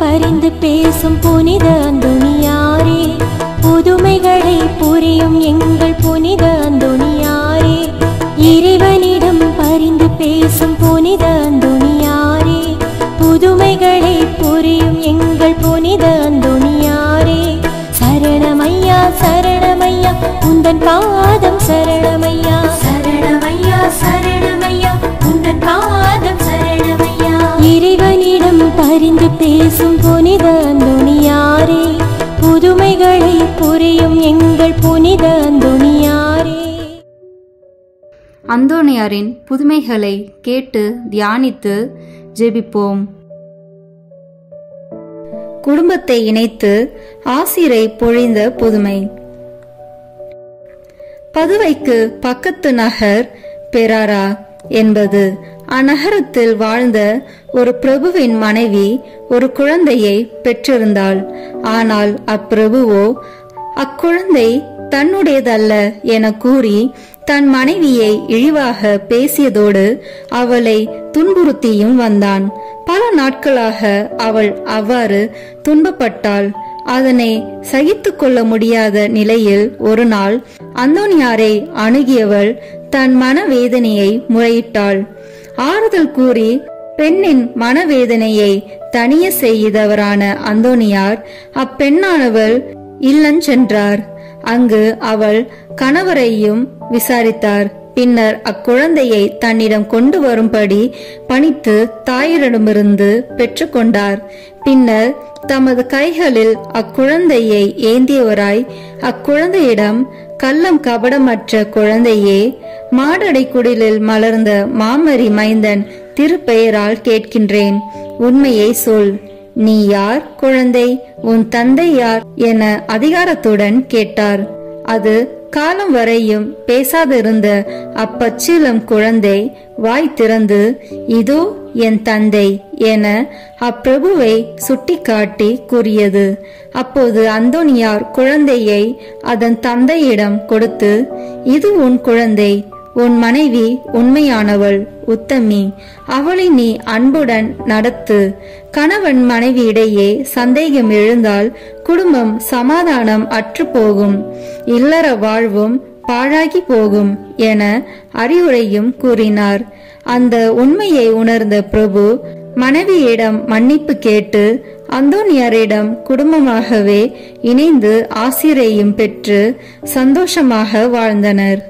பரிந்து பேசும் புனித அந்தோணியாரே, புதுமைகளை புரியும் எங்கள் புனித அந்தோணியாரே, இறைவனிடம் பரிந்து பேசும் புனித அந்தோணியாரே, புதுமைகளை புரியும் எங்கள் புனித அந்தோணியாரே, சரணமையா சரணமையா உந்தன் பாதம் சரணமையா, சரணமையா சரணமையா உந்தன் பாதம் சரணமையா. இறைவனிடம் பரிந்து பேசும் புனித அந்தோணியாரே, புதுமைகளை புரியும் எங்கள் புனித அந்தோணியாரே. அந்தோணியாரின் புதுமைகளை கேட்டு தியானித்து ஜெபிப்போம். குடும்பத்தை இணைத்து ஆசிரை பொழிந்த புதுமை. பதுவைக்கு பக்கத்து நகர் பெராரா என்பது. அந்நகரத்தில் வாழ்ந்த ஒரு பிரபுவின் மனைவி ஒரு குழந்தையை பெற்றிருந்தாள். ஆனால் அப்பிரபுவோ அக்குழந்தை தன்னுடையதல்ல என கூறி தன் மனைவியை இழிவாக பேசியதோடு அவளை துன்புறுத்தியும் வந்தான். பல நாட்களாக அவள் அவ்வாறு துன்பப்பட்டாள். அதனை சகித்து கொள்ள முடியாத நிலையில் ஒரு நாள் அந்தோணியாரை அணுகியவள் தன் மனவேதனையை முறையிட்டாள். ஆறுதல் கூறி பெண்ணின் மனவேதனையை தனிய செய்தவரான அந்தோணியார் அப்பெண்ணானவள் இல்லஞ்சென்றார். அங்கு அவள் கணவரையும் விசாரித்தார். பின்னர் அக்குழந்தையை தன்னிடம் கொண்டு வரும்படி பணித்து தாயிடமிருந்து பெற்றுக்கொண்டார். பின்னர் தமது கைகளில் அக்குழந்தையை ஏந்தியவராய் அக்குழந்தையிடம், கள்ளம் கபடமற்ற குழந்தையே, மாடடை குடிலில் மலர்ந்த மாமரி மைந்தன் திருப்பெயரால் கேட்கின்றேன், உண்மையை சொல். நீ யார் குழந்தை? உன் தந்தை யார் என அதிகாரத்துடன் கேட்டார். அது காலம் வரையும் பேசாதிருந்த அப்பச்சிலம் குழந்தை வாய் திறந்து, இதோ என் தந்தை என அப்பிரபுவை சுட்டிக்காட்டி கூறியது. அப்போது அந்தோணியார் குழந்தையை அதன் தந்தையிடம் கொடுத்து, இது உன் குழந்தை, உன் மனைவி உண்மையானவள், உத்தமி, அவளை நீ அன்புடன் நடத்து. கணவன் மனைவி இடையே சந்தேகம் எழுந்தால் குடும்பம் சமாதானம் அற்று போகும், இல்லற வாழ்வும் பாழாகி போகும் என அறிவுரையும் கூறினார். அந்த உண்மையை உணர்ந்த பிரபு மனைவியிடம் மன்னிப்பு கேட்டு அந்தோணியாரிடம் குடும்பமாகவே இணைந்து ஆசிரையும் பெற்று சந்தோஷமாக வாழ்ந்தனர்.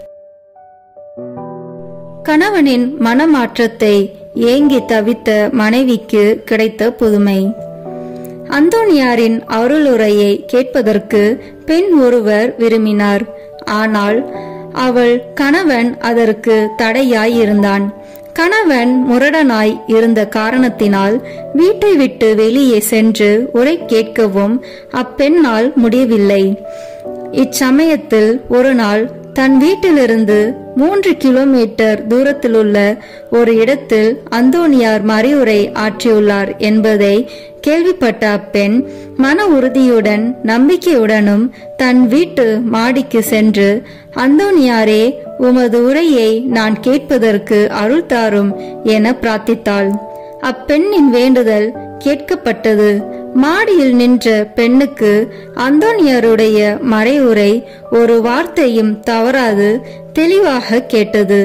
கணவனின் மனமாற்றத்தை ஏங்கி தவித்த மனைவிக்கு கிடைத்த புதுமை. அந்தோணியாரின் அருளுரையை கேட்பதற்கு பெண் ஒருவர் விரும்பினார். ஆனால் அவள் கணவன் அதற்கு தடையாயிருந்தான். கணவன் முரடனாய் இருந்த காரணத்தினால் வீட்டை விட்டு வெளியே சென்று உரை கேட்கவும் அப்பெண்ணால் முடியவில்லை. இச்சமயத்தில் ஒரு நாள் தன் வீட்டிலிருந்து 3 கிலோமீட்டர் தூரத்திலுள்ள ஒரு இடத்தில் அந்தோணியார் மறையுரை ஆற்றியுள்ளார் என்பதை கேள்விப்பட்ட அப்பெண் மன உறுதியுடன் நம்பிக்கையுடனும் தன் வீட்டு மாடிக்கு சென்று, அந்தோணியாரே, உமது உரையை நான் கேட்பதற்கு அருள் தாரும் என பிரார்த்தித்தாள். அப்பெண்ணின் வேண்டுதல் கேட்கப்பட்டது. மாடியில் நின்ற பெண்ணுக்கு அந்தோணியாருடைய மறைவுரை ஒரு வார்த்தையும் தவறாது தெளிவாக கேட்டது.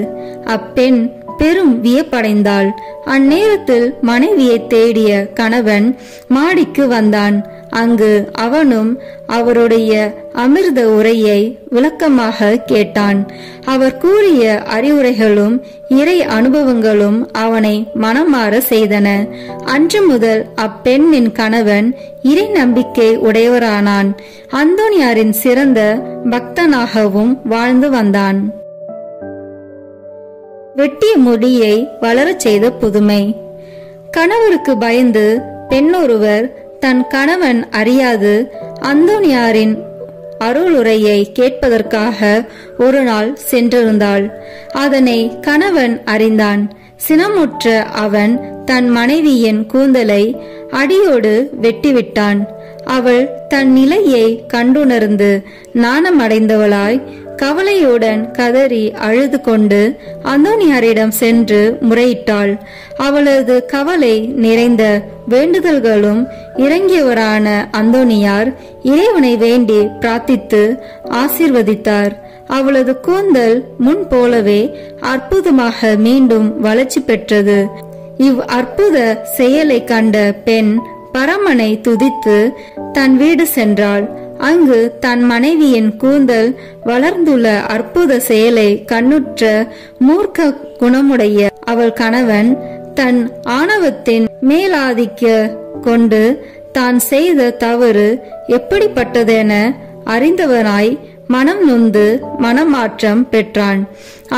அப்பெண் பெரும் வியப்படைந்தாள். அந்நேரத்தில் மனைவியை தேடிய கணவன் மாடிக்கு வந்தான். அங்கு அவனும் அவருடைய அமிர்த உரையை விளக்கமாக கேட்டான். அவர் கூறிய அறிவுரைகளும் இறை அனுபவங்களும் அவனை மனமாற செய்தன. அன்று முதல் அப்பெண்ணின் கணவன் இறை நம்பிக்கை உடையவரானான். அந்தோணியாரின் சிறந்த பக்தனாகவும் வாழ்ந்து வந்தான். வெட்டிய முடியை வளரச் செய்த புதுமை. கணவருக்கு பயந்து பெண்ணொருவர் தன் கணவன் அறியாது அந்தோணியாரின் அருளுரையை கேட்பதற்காக ஒரு நாள் சென்றிருந்தாள். அதனை கணவன் அறிந்தான். சினமுற்ற அவன் தன் மனைவியின் கூந்தலை அடியோடு வெட்டிவிட்டான். அவள் தன் நிலையை கண்டுணர்ந்து நாணமடைந்தவளாய் கவலையுடன் கதறி அழுது கொண்டு அந்தோனியாரிடம் சென்று முறையிட்டாள். அவளது கவலை நிறைந்த வேண்டுதல்களும் இறங்கியவரான அந்தோனியார் இறைவனை வேண்டி பிரார்த்தித்து ஆசீர்வதித்தார். அவளது கூந்தல் முன் போலவே அற்புதமாக மீண்டும் வளர்ச்சி பெற்றது. இவ் அற்புத செயலை கண்ட பெண் பரமனை துதித்து தன் வீடு சென்றாள். அங்கு தன் மனைவியின் கூந்தல் வளர்ந்துள்ள அற்புத செயலை கண்ணுற்ற மூர்க்க குணமுடைய அவள் கணவன் தன் ஆணவத்தின் மேலாதிக்க கொண்டு தான் செய்த தவறு எப்படிப்பட்டதென அறிந்தவனாய் மனம் நொந்து மனமாற்றம் பெற்றான்.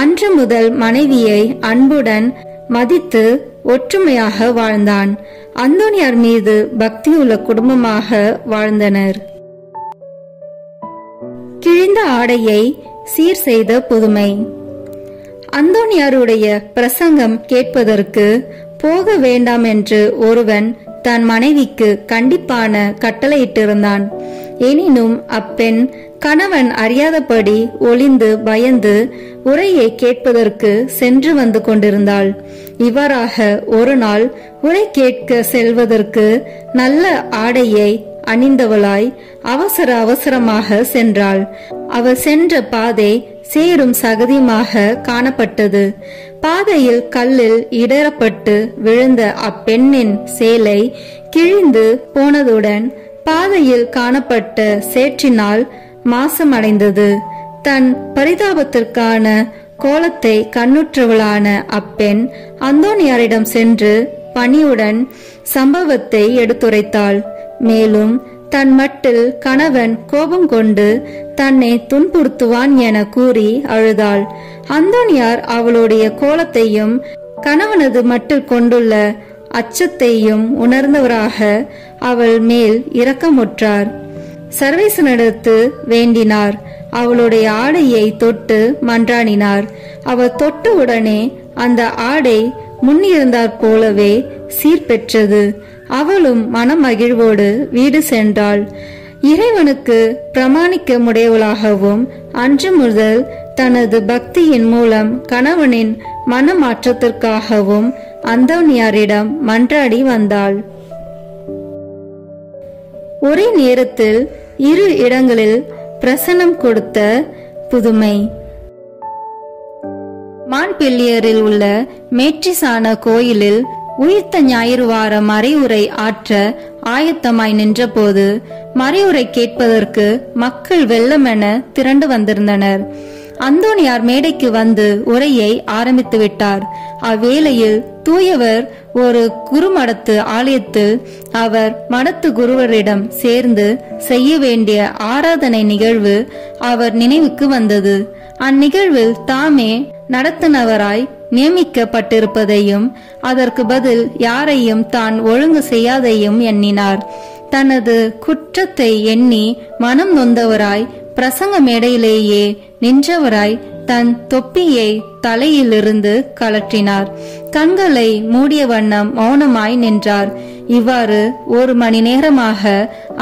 அன்று முதல் மனைவியை அன்புடன் மதித்து ஒற்றுமையாக வாழ்ந்தான். அந்தோனியார் மீது பக்தியுள்ள குடும்பமாக வாழ்ந்தனர். கிழிந்த ஆடையை சீர் செய்த புதுமை. அந்தோனியாருடைய பிரசங்கம் கேட்பதற்கு போக வேண்டாம் என்று ஒருவன் தன் மனைவிக்கு கண்டிப்பான கட்டளையிட்டிருந்தான். எனினும் அப்பெண் கணவன் அறியாதபடி ஒளிந்து பயந்து உரையை கேட்பதற்கு சென்று வந்து கொண்டிருந்தாள். இவ்வாறாக ஒரு நாள் உரை கேட்க செல்வதற்கு நல்ல ஆடையை அணிந்தவளாய் அவசர அவசரமாக சென்றாள். அவள் சென்ற பாதை சேரும் சகதியுமாக காணப்பட்டது. பாதையில் கல்லில் இடரப்பட்டு விழுந்த அப்பெண்ணின் சேலை கிழிந்து போனதுடன் பாதையில் காணப்பட்ட சேற்றினால் மாசமடைந்தது. தன் பரிதாபத்திற்கான கோலத்தை கண்ணுற்றவளான அப்பெண் அந்தோனியாரிடம் சென்று பணியுடன் சம்பவத்தை எடுத்துரைத்தாள். மேலும் தன் மட்டில் கணவன் கோபம் கொண்டு தன்னை துன்புறுத்துவான் என கூறி அழுதாள். அந்தோனியார் அவளுடைய கோலத்தையும் கணவனது மட்டில் கொண்டுள்ள அச்சத்தையும் உணர்ந்தவராக அவள் மேல் இரக்கமுற்றார். சர்வேசனிடத்து வேண்டினார். அவளுடைய ஆடையை தொட்டு மன்றாடினார். அவள் தொட்ட உடனே அந்த ஆடை முன்னிருந்தாற் போலவே சீர்பெற்றது. அவளும் மனமகிழ்வோடு வீடு சென்றாள். இறைவனுக்கு பிரமாணிக்க முடையவளாகவும் அன்று முதல் தனது பக்தியின் மூலம் கணவனின் மனமாற்றத்திற்காகவும் அந்தோனியாரிடம் மன்றாடி வந்தாள். ஒரே நேரத்தில் இரு இடங்களில் பிரசனம் கொடுத்த புதுமை. மான்பிள்ளியரில் உள்ள மேற்றிசான கோயிலில் உயிர்த்த ஞாயிறு வார மறையுரை ஆற்ற ஆயத்தமாய் நின்றபோது மறையுரை கேட்பதற்கு மக்கள் வெள்ளமென திரண்டு வந்திருந்தனர். அந்தோனியார் மேடைக்கு வந்து உரையை ஆரம்பித்து விட்டார். அவ்வேளையில் தூயவர் ஒரு குருமடத்து ஆலயத்தில் அவர் மடத்து குருவரிடம் சேர்ந்து செய்ய வேண்டிய ஆராதனை நிகழ்வு அவர் நினைவுக்கு வந்தது. அந்நிகழ்வில் தாமே நடத்துனவராய் நியமிக்கப்பட்டிருப்பதையும் அதற்கு பதில் யாரையும் தான் ஒழுங்கு செய்யாதையும் எண்ணினார். தனது குற்றத்தை எண்ணி மனம் நொந்தவராய் பிரசங்க மேடையிலேயே நின்றவராய் தன் தொப்பியை தலையிலிருந்து கலற்றினார். கண்களை மூடிய வண்ணம் மௌனமாய் நின்றார். இவ்வாறு 1 மணி நேரமாக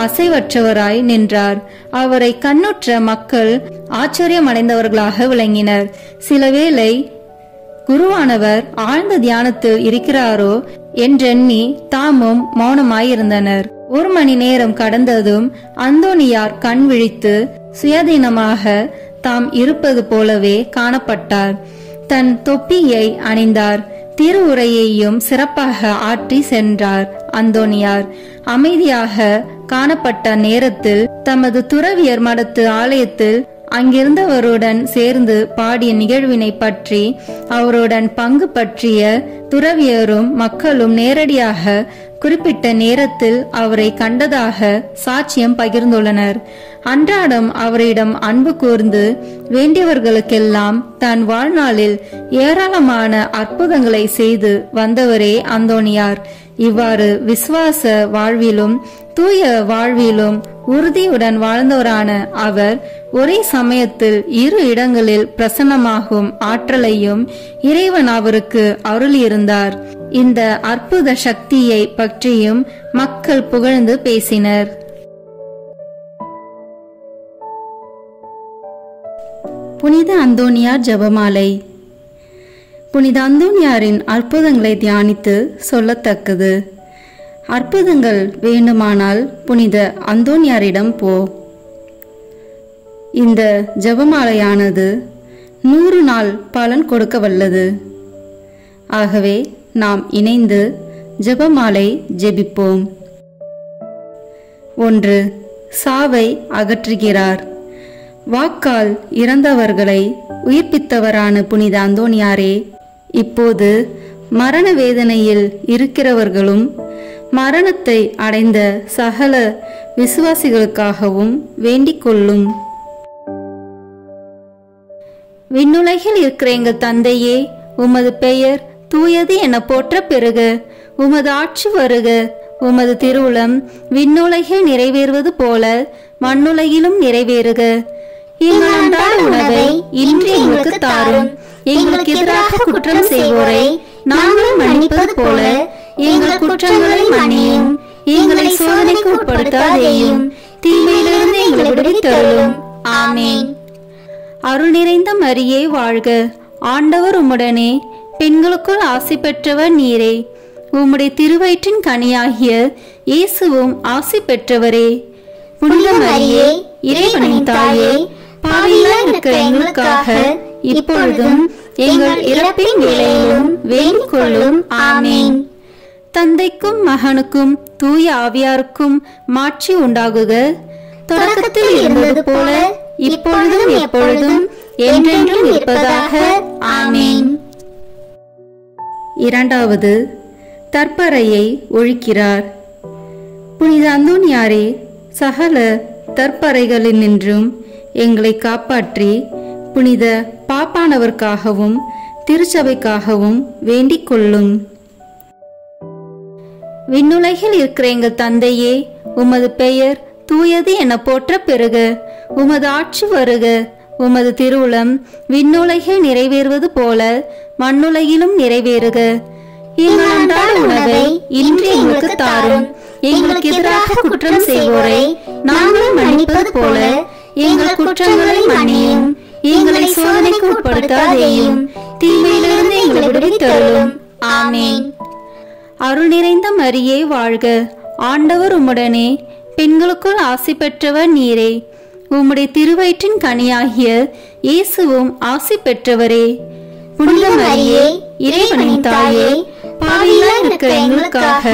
அசைவற்றவராய் நின்றார். அவரை கண்ணுற்ற மக்கள் ஆச்சரியமடைந்தவர்களாக விளங்கினர். சிலவேளை குருவானவர் ஆழ்ந்த தியானத்தில் இருக்கிறாரோ என்றெண்ணி தாமும் மௌனமாயிருந்தனர். 1 மணி நேரம் கடந்ததும் அந்தோனியார் கண் விழித்து சுயாதீனமாக தாம் இருப்பது போலவே காணப்பட்டார். தன் தொப்பியை அணிந்தார். திருவுரையையும் சிறப்பாக ஆற்றி சென்றார். அந்தோனியார் அமைதியாக காணப்பட்ட நேரத்தில் தமது துறவியர் மடத்து ஆலயத்தில் அங்கிருந்தவருடன் சேர்ந்து பாடிய நிகழ்வினை பற்றி அவருடன் பங்கு பற்றிய துறவியரும் மக்களும் நேரடியாக குறிப்பிட்ட நேரத்தில் அவரை கண்டதாக சாட்சியம் பகிர்ந்துள்ளனர். அன்றாடம் அவரிடம் அன்பு கூர்ந்து வேண்டியவர்களுக்கெல்லாம் தன் வாழ்நாளில் ஏராளமான அற்புதங்களை செய்து வந்தவரே அந்தோனியார். இவ்வாறு விசுவாச வாழ்விலும் தூய வாழ்விலும் உறுதியுடன் வாழ்ந்தவரான அவர் ஒரே சமயத்தில் 2 இடங்களில் பிரசன்னமாகும் ஆற்றலையும் இறைவன் அவருக்கு அருளியிருந்தார். இந்த அற்புத சக்தியை பற்றியும் மக்கள் புகழ்ந்து பேசினர். புனித அந்தோனியார் ஜெபமாலை. புனித அந்தோனியாரின் அற்புதங்களை தியானித்து சொல்லத்தக்கது. அற்புதங்கள் வேண்டுமானால் புனித அந்தோனியாரிடம் போ. இந்த ஜெபமாலையானது 100 நாள் பலன் கொடுக்க வல்லது. ஆகவே நாம் இணைந்து ஜெபமாலை ஜெபிப்போம். 1. சாவை அகற்றுகிறார். வாக்கால் இறந்தவர்களை உயிர்ப்பித்தவரான புனித அந்தோனியாரே, இப்போது மரண வேதனையில் இருக்கிறவர்களும் மரணத்தை அடைந்த சகல விசுவாசிகளுக்காகவும் வேண்டிக் கொள்ளும். விண்ணுலகில் இருக்கிற எங்கள் தந்தையே, உமது பெயர் தூயது என போற்ற பெறுக. உமது ஆட்சி வருக. உமது திருவுளம் விண்ணுலகில் நிறைவேறுவது போல மண்ணுலகிலும் நிறைவேறுக. எங்கள் அன்றாட உணவை இன்று எங்களுக்கு தாரும். எங்களுக்கு எதிராக குற்றம் செய்வோரை நாங்கள் மன்னிப்பது போல எங்கள் குற்றங்களை மன்னியும். எங்களை சோதனைக்கு உட்படுத்தாதேயும், தீமையிலிருந்து எங்களை விடுவித்தருளும். ஆமேன். அருள் நிறைந்த மரியே வாழ்க. ஆண்டவர் உம்முடனே, பெண்களுக்குள் ஆசி பெற்றவர் நீரே. உம்முடைய திருவயிற்றின் கனியாகிய இயேசுவும் ஆசி பெற்றவரே. புனித மரியே, இறைவனின் தாயே, பாவிகளாய் இருக்கிற எங்களுக்காக இப்பொழுதும் எங்கள் இறப்பின் வேளையிலும் வேண்டிக் கொள்ளும். ஆமேன். தந்தைக்கும் மகனுக்கும் தூய ஆவியாருக்கும் மாட்சி உண்டாகுக. தொடக்கத்தில் இருந்தது போல இப்பொழுதும் எப்பொழுதும் என்றென்றும் இருப்பதாக. ஆமேன். 2. தற்பறையை ஒழிக்கிறார். புனித அந்தோனியாரே, சகல தற்பறைகளினின்றும் எங்களை காப்பாற்றி புனித பாப்பானவர்க்காகவும் திருச்சபைக்காகவும் வேண்டிக் கொள்ளும். விண்ணுலகில் இருக்கிற எங்கள் தந்தையே, உமது பெயர் தூயது என போற்ற பெறுக. உமது ஆட்சி வருக. உமது திருவுளம் விண்ணுலகில் நிறைவேறுவது போல மண்ணுலகிலும் நிறைவேறுக. எங்கள் அன்றாட உணவை இன்று எங்களுக்கு தாரும். எங்களுக்கு எதிராக குற்றம் செய்வோரை நாங்கள் மன்னிப்பது போல எங்கள் குற்றங்களை மன்னியும். எங்களை சோதனைக்கு உட்படுத்தாதேயும், தீமையிலிருந்து எங்களை விடுவித்தருளும். ஆமேன். அருள் நிறைந்த மரியே வாழ்க. ஆண்டவர் உம்முடனே, பெண்களுக்குள் ஆசி பெற்றவர் நீரே. உம்முடைய திருவயிற்றின் கனியாகிய இயேசுவும் ஆசி பெற்றவரே. புனித மரியே, இறைவனின் தாயே, பாவிகளாய் இருக்கிற எங்களுக்காக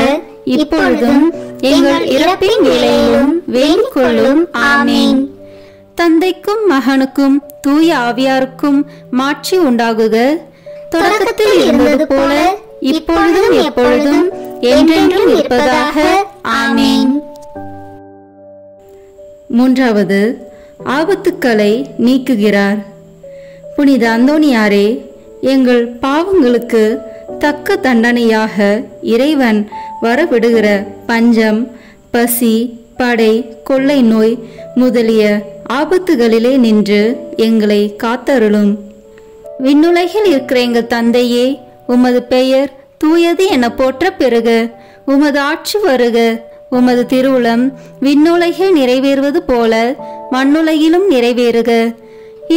இப்பொழுதும் எங்கள் இறப்பின் வேளையிலும் வேண்டிக் கொள்ளும். ஆமேன். தந்தைக்கும் மகனுக்கும் தூய ஆவியாருக்கும் மாட்சி உண்டாகுக. தொடக்கத்தில் இருந்தது போல இப்பொழுதும் எப்பொழுதும் என்றென்றும் இருப்பதாக. ஆமேன். 3. ஆபத்துக்களை நீக்குகிறார். புனித அந்தோனியாரே, எங்கள் பாவங்களுக்கு தக்க தண்டனையாக இறைவன் வரவிடுகிற பஞ்சம், பசி, படை, கொள்ளை நோய் முதலிய ஆபத்துகளிலே நின்று எங்களை காத்தருளும். விண்ணுலகில் இருக்கிற எங்கள் தந்தையே, உமது பெயர் தூயது என போற்ற பெறுக. உமது ஆட்சி வருக. உமது திருவுளம் விண்ணுலகில் நிறைவேறுவது போல மண்ணுலகிலும் நிறைவேறுக.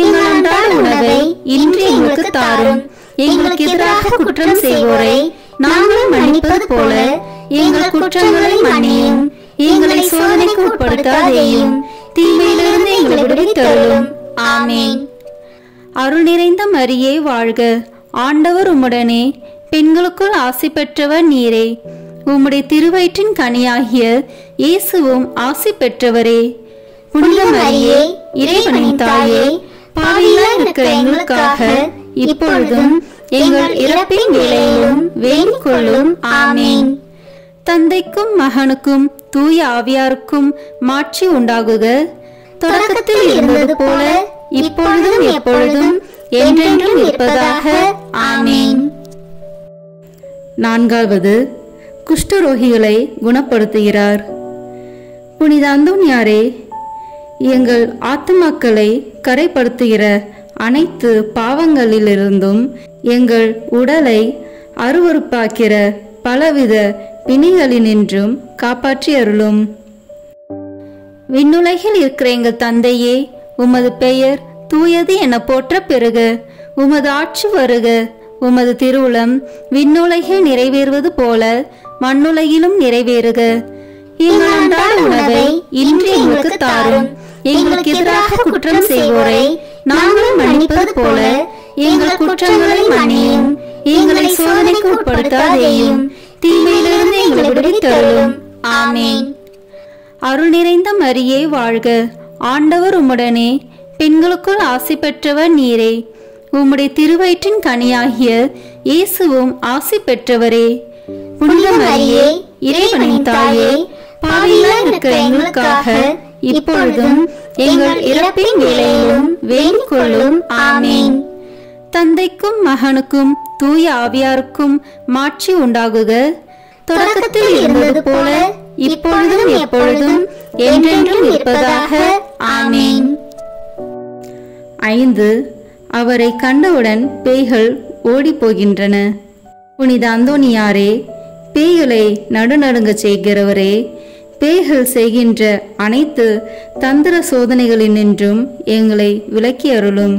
எங்கள் அன்றாட உணவை இன்று எங்களுக்கு தாரும். எங்களுக்கு எதிராக குற்றம் செய்வோரை நாங்கள் மன்னிப்பது போல எங்கள் குற்றங்களை மன்னியும். எங்களை சோதனைக்கு உட்படுத்தாதேயும், தீமையிலிருந்து எங்களை விடுவித்தருளும். ஆமேன். அருள் நிறைந்த மரியே வாழ்க. ஆண்டவர் உம்முடனே, பெண்களுக்குள் ஆசி பெற்றவர் நீரே. உம்முடைய திருவயிற்றின் கனியாகிய இயேசுவும் ஆசி பெற்றவரே. புனித மரியே, இறைவனின் தாயே, பாவிகளாய் இருக்கிற எங்களுக்காக இப்பொழுதும் எங்கள் இறப்பின் வேளையிலும் வேண்டிக் கொள்ளும். ஆமேன். தந்தைக்கும் மகனுக்கும் தூய ஆவியாருக்கும் மாட்சி உண்டாகுக. தொடக்கத்தில் இருந்தது போல இப்பொழுதும் எப்பொழுதும் என்றென்றும் இருப்பதாக. ஆமேன். 4. குஷ்டரோகிகளை குணப்படுத்துகிறார். புனித அந்தோனியாரே, எங்கள் ஆத்துமாக்களை கரைப்படுத்துகிற அனைத்து பாவங்களிலிருந்தும் எங்கள் உடலை அருவருப்பாக்கிற பலவித பிணிகளினின்றும் காப்பாற்றி அருளும். விண்ணுலகில் இருக்கிற எங்கள் தந்தையே, உமது பெயர் தூயது என போற்ற பெறுக. உமது ஆட்சி வருக. உமது திருவுளம் விண்ணுலகில் நிறைவேறுவது போல மண்ணுலகிலும் நிறைவேறுக. எங்கள் அன்றாட உணவை இன்று எங்களுக்கு தாரும். எங்களுக்கு எதிராக குற்றம் செய்வோரை நாங்கள் மன்னிப்பது போல எங்கள் குற்றங்களை மன்னியும். எங்களை சோதனைக்கு உட்படுத்தாதேயும், தீமையிலிருந்து எங்களை விடுவித்தருளும். ஆமென். அருள் நிறைந்த மரியே வாழ்க. ஆண்டவர் உம்முடனே, பெண்களுக்குள் ஆசி பெற்றவர் நீரே. உம்முடைய திருவயிற்றின் கனியாகிய இயேசுவும் ஆசி பெற்றவரே. புனித மரியே, இறைவனின் தாயே, பாவிகளாய் இருக்கிற எங்களுக்காக இப்பொழுதும் எங்கள் இறப்பின் வேளையிலும் வேண்டிக் கொள்ளும். ஆமென். தந்தைக்கும் மகனுக்கும் தூய ஆவியாருக்கும் மாட்சி உண்டாகுக. தொடக்கத்தில் இருந்தது போல இப்பொழுதும் எப்பொழுதும் என்றென்றும் இருப்பதாக. ஆமென். 5. அவரை கண்டவுடன் பேய்கள் ஓடி போகின்றன. புனித அந்தோனியாரே, பேய்களை நடுநடுங்க செய்கிறவரே, பேய்கள் செய்கின்ற அனைத்து தந்திர சோதனைகளினின்றும் எங்களை விலக்கி அருளும்.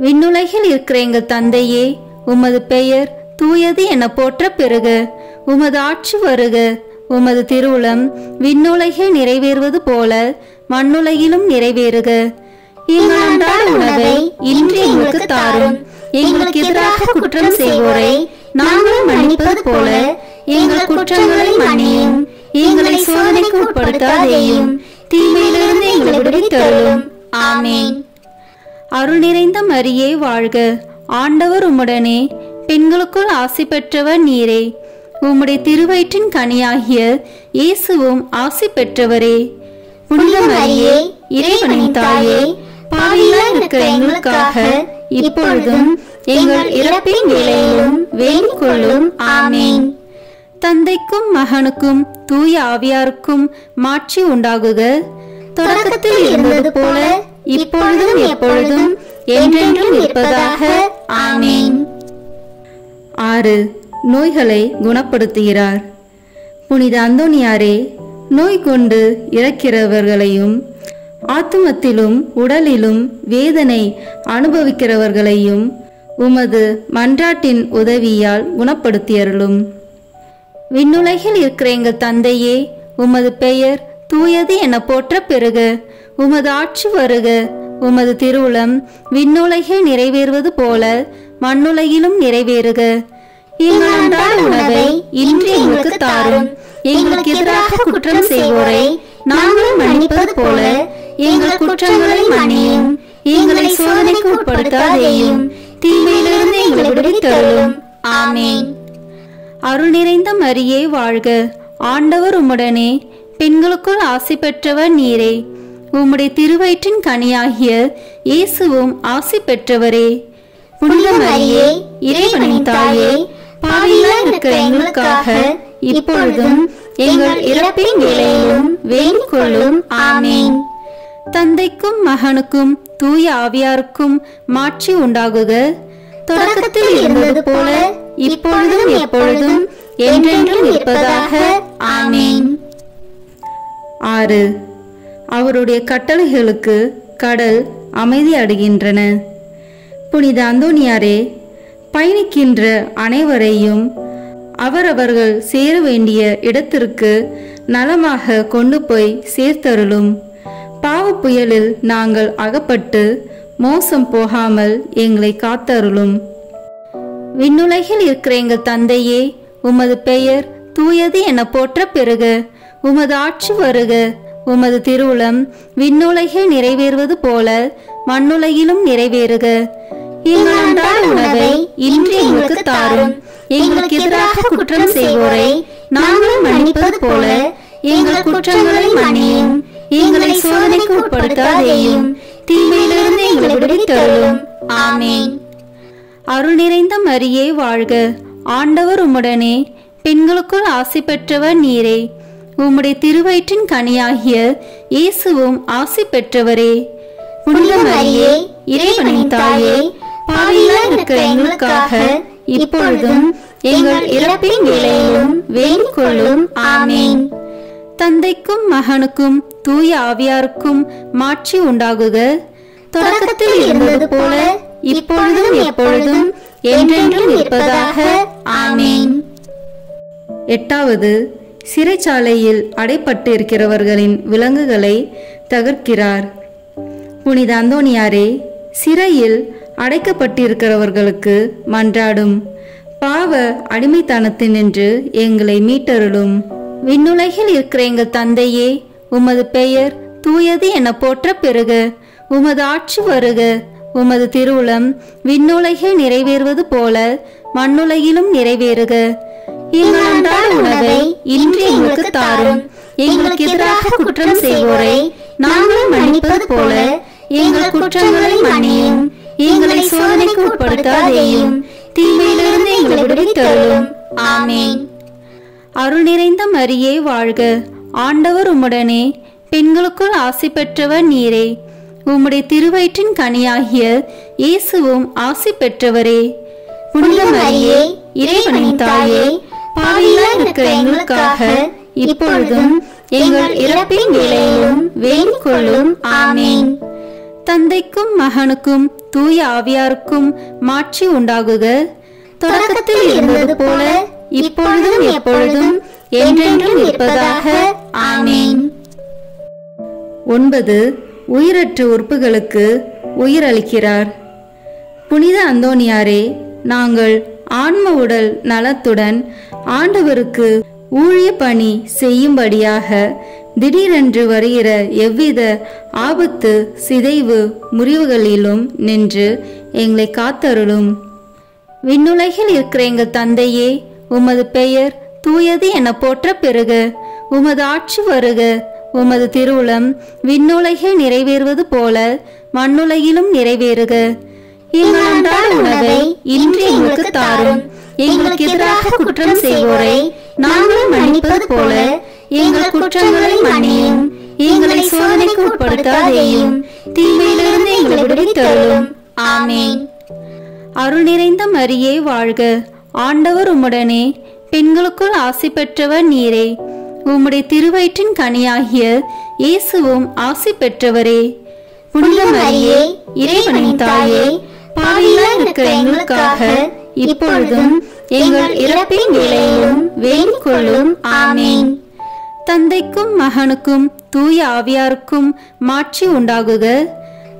விண்ணுலகில் இருக்கிற எங்கள் தந்தையே, உமது பெயர் தூயது என போற்ற பெறுக. உமது ஆட்சி வருக. உமது திருவுளம் விண்ணுலகில் நிறைவேறுவது போல மண்ணுலகிலும் நிறைவேறுக. எங்கள் அன்றாட உணவை இன்று எங்களுக்கு தாரும். எங்களுக்கு எதிராக குற்றம் செய்வோரை நாங்கள் மன்னிப்பது போல எங்கள் குற்றங்களை மன்னியும். எங்களை சோதனைக்கு உட்படுத்தாதேயும், தீமையிலிருந்து எங்களை விடுவித்தருளும். ஆமென். அருள் நிறைந்த மரியே வாழ்க. ஆண்டவர் உம்முடனே, பெண்களுக்குள் ஆசி பெற்றவர் நீரே. உம்முடைய திருவயிற்றின் கனியாகிய இயேசுவும் ஆசி பெற்றவரே. புனித மரியே, இறைவனின் தாயே, பாவிகளாய் இருக்கிற எங்களுக்காக இப்பொழுதும் எங்கள் இறப்பின் வேளையிலும் வேண்டிக் கொள்ளும். ஆமென். தந்தைக்கும் மகனுக்கும் தூய ஆவியாருக்கும் மாட்சி உண்டாகுக. தொடக்கத்தில் இருந்தது போல இப்பொழுதும் எப்பொழுதும் என்றென்றும் இருப்பதாக. ஆமென். 6. நோய்களை குணப்படுத்துகிறார். புனித அந்தோனியாரே, நோய் கொண்டு இறக்கிறவர்களையும் ஆத்துமத்திலும் உடலிலும் வேதனை அனுபவிக்கிறவர்களையும் உமது மன்றாட்டின் உதவியால் குணப்படுத்தியருளும். விண்ணுலகில் இருக்கிற எங்கள் தந்தையே, உமது பெயர் தூயது என போற்ற பெறுக. உமது ஆட்சி வருக. உமது திருவுளம் விண்ணுலகில் நிறைவேறுவது போல மண்ணுலகிலும் நிறைவேறுக. எங்கள் அன்றாட உணவை இன்று எங்களுக்கு தாரும். எங்களுக்கு எதிராக குற்றம் செய்வோரை நாங்கள் மன்னிப்பது போல எங்கள் குற்றங்களை மன்னியும். எங்களை சோதனைக்கு உட்படுத்தாதேயும், தீமையிலிருந்து எங்களை விடுவித்தருளும். ஆமென். அருள் நிறைந்த மரியே வாழ்க. ஆண்டவர் உம்முடனே, பெண்களுக்குள் ஆசி பெற்றவர் நீரே. உம்முடைய திருவயிற்றின் கனியாகிய இயேசுவும் ஆசி பெற்றவரே. புனித மரியே, இறைவனின் தாயே, பாவிகளாய் இருக்கிற எங்களுக்காக இப்பொழுதும் எங்கள் இறப்பின் வேளையிலும் வேண்டிக் கொள்ளும். ஆமென். தந்தைக்கும் மகனுக்கும் தூய ஆவியாருக்கும் மாட்சி உண்டாகுக. தொடக்கத்தில் இருந்தது போல இப்பொழுதும் எப்பொழுதும் என்றென்றும் இருப்பதாக. ஆமென். 6. அவருடைய கட்டளைகளுக்கு கடல் அமைதி அடைகின்றன. புனித அந்தோனியாரே, பயணிக்கின்ற அனைவரையும் அவரவர்கள் சேர வேண்டிய இடத்திற்கு நலமாக கொண்டு போய் சேர்த்தருளும். பாவ புயலில் நாங்கள் அகப்பட்டு மோசம் போகாமல் எங்களை காத்தருளும். விண்ணுலகில் இருக்கிற எங்கள் தந்தையே, உமது பெயர் தூயது என போற்ற பெறுக. உமது ஆட்சி வருக. உமது திருவுளம் விண்ணுலகில் நிறைவேறுவது போல மண்ணுலகிலும் நிறைவேறுக. எங்கள் அன்றாட உணவை இன்று எங்களுக்கு தாரும். எங்களுக்கு எதிராக குற்றம் செய்வோரை நாங்கள் மன்னிப்பது போல எங்கள் குற்றங்களை மன்னியும். எங்களை சோதனைக்கு உட்படுத்தாதேயும், தீமையிலிருந்து எங்களை விடுவித்தருளும். ஆமென். அருள் நிறைந்த மரியே வாழ்க. ஆண்டவர் உம்முடனே, பெண்களுக்குள் ஆசி பெற்றவர் நீரே. உம்முடைய திருவயிற்றின் கனியாகிய இயேசுவும் ஆசி பெற்றவரே. புனித மரியே, இறைவனின் தாயே, பாவிகளாய் இருக்கிற எங்களுக்காக இப்பொழுதும் எங்கள் இறப்பின் வேளையிலும் வேண்டிக் கொள்ளும். ஆமென். தந்தைக்கும் மகனுக்கும் தூய ஆவியாருக்கும் மாட்சி உண்டாகுக. தொடக்கத்தில் இருந்தது போல இப்பொழுதும் எப்பொழுதும் என்றென்றும் இருப்பதாக. ஆமேன். 8வது, சிறைச்சாலையில் அடைப்பட்டிருக்கிறவர்களின் விலங்குகளை தகர்க்கிறார். புனித அந்தோனியாரே, சிறையில் அடைக்கப்பட்டிருக்கிறவர்களுக்கு மன்றாடும். பாவ அடிமைத்தனத்தினின்று எங்களை மீட்டருளும். விண்ணுலகில் இருக்கிற எங்கள் தந்தையே, உமது பெயர் தூயது என போற்ற பெறுக. உமது ஆட்சி வருக. உமது திருவுளம் விண்ணுலகில் நிறைவேறுவது போல மண்ணுலகிலும் நிறைவேறுக. எங்கள் அன்றாட உணவை இன்று எங்களுக்கு தாரும். எங்களுக்கு எதிராக குற்றம் செய்வோரை நாங்கள் மன்னிப்பது போல எங்கள் குற்றங்களை மன்னியும். எங்களை சோதனைக்கு உட்படுத்தாதேயும், தீமையிலிருந்து எங்களை விடுவித்தருளும். ஆமேன். அருள் நிறைந்த மரியே வாழ்க. ஆண்டவர் உம்முடனே, பெண்களுக்குள் ஆசி பெற்றவர் நீரே. உம்முடைய திருவயிற்றின் கனியாகிய இயேசுவும் ஆசி பெற்றவரே. புனித மரியே, இறைவனின் தாயே, பாவிகளாய் இருக்கிற எங்களுக்காக இப்பொழுதும் எங்கள் இறப்பின் வேளையிலும் வேண்டிக் கொள்ளும். ஆமேன். தந்தைக்கும் மகனுக்கும் தூய ஆவியாருக்கும் மாட்சி உண்டாகுக. தொடக்கத்தில் இருந்தது போல இப்பொழுதும் எப்பொழுதும் என்றென்றும் இருப்பதாக. ஆமேன். 9, உயிரற்ற உறுப்புகளுக்கு உயிரளிக்கிறார். புனித அந்தோனியாரே, நாங்கள் ஆன்ம உடல் நலத்துடன் ஆண்டவருக்கு ஊழிய பணி செய்யும்படியாக திடீரென்று வருகிற எவ்வித ஆபத்து, சிதைவு, முறிவுகளிலும் நின்று எங்களை காத்தருளும். விண்ணுலகில் இருக்கிற எங்கள் தந்தையே, உமது பெயர் தூயது என போற்ற பெறுக. உமது ஆட்சி வருக. உமது திருவுளம் விண்ணுலகில் நிறைவேறுவது போல மண்ணுலகிலும் நிறைவேறுக. எங்கள் அன்றாட உணவை இன்று எங்களுக்கு தாரும். எங்களுக்கு எதிராக குற்றம் செய்வோரை நாங்கள் மன்னிப்பது போல எங்கள் குற்றங்களை மன்னியும். எங்களை சோதனைக்கு உட்படுத்தாதேயும், தீமையிலிருந்து எங்களை விடுவித்தருளும். ஆமேன். அருள் நிறைந்த மரியே வாழ்க. ஆண்டவர் உம்முடனே, பெண்களுக்குள் ஆசி பெற்றவர் நீரே. உம்முடைய திருவயிற்றின் கனியாகிய இயேசுவும் ஆசி பெற்றவரே. புனித மரியே, இறைவனின் தாயே, பாவிகளாய் இருக்கிற எங்களுக்காக இப்பொழுதும் எங்கள் இறப்பின் வேளையிலும் வேண்டிக் கொள்ளும். ஆமேன். தந்தைக்கும் மகனுக்கும் தூய ஆவியாருக்கும் மாட்சி உண்டாகுக.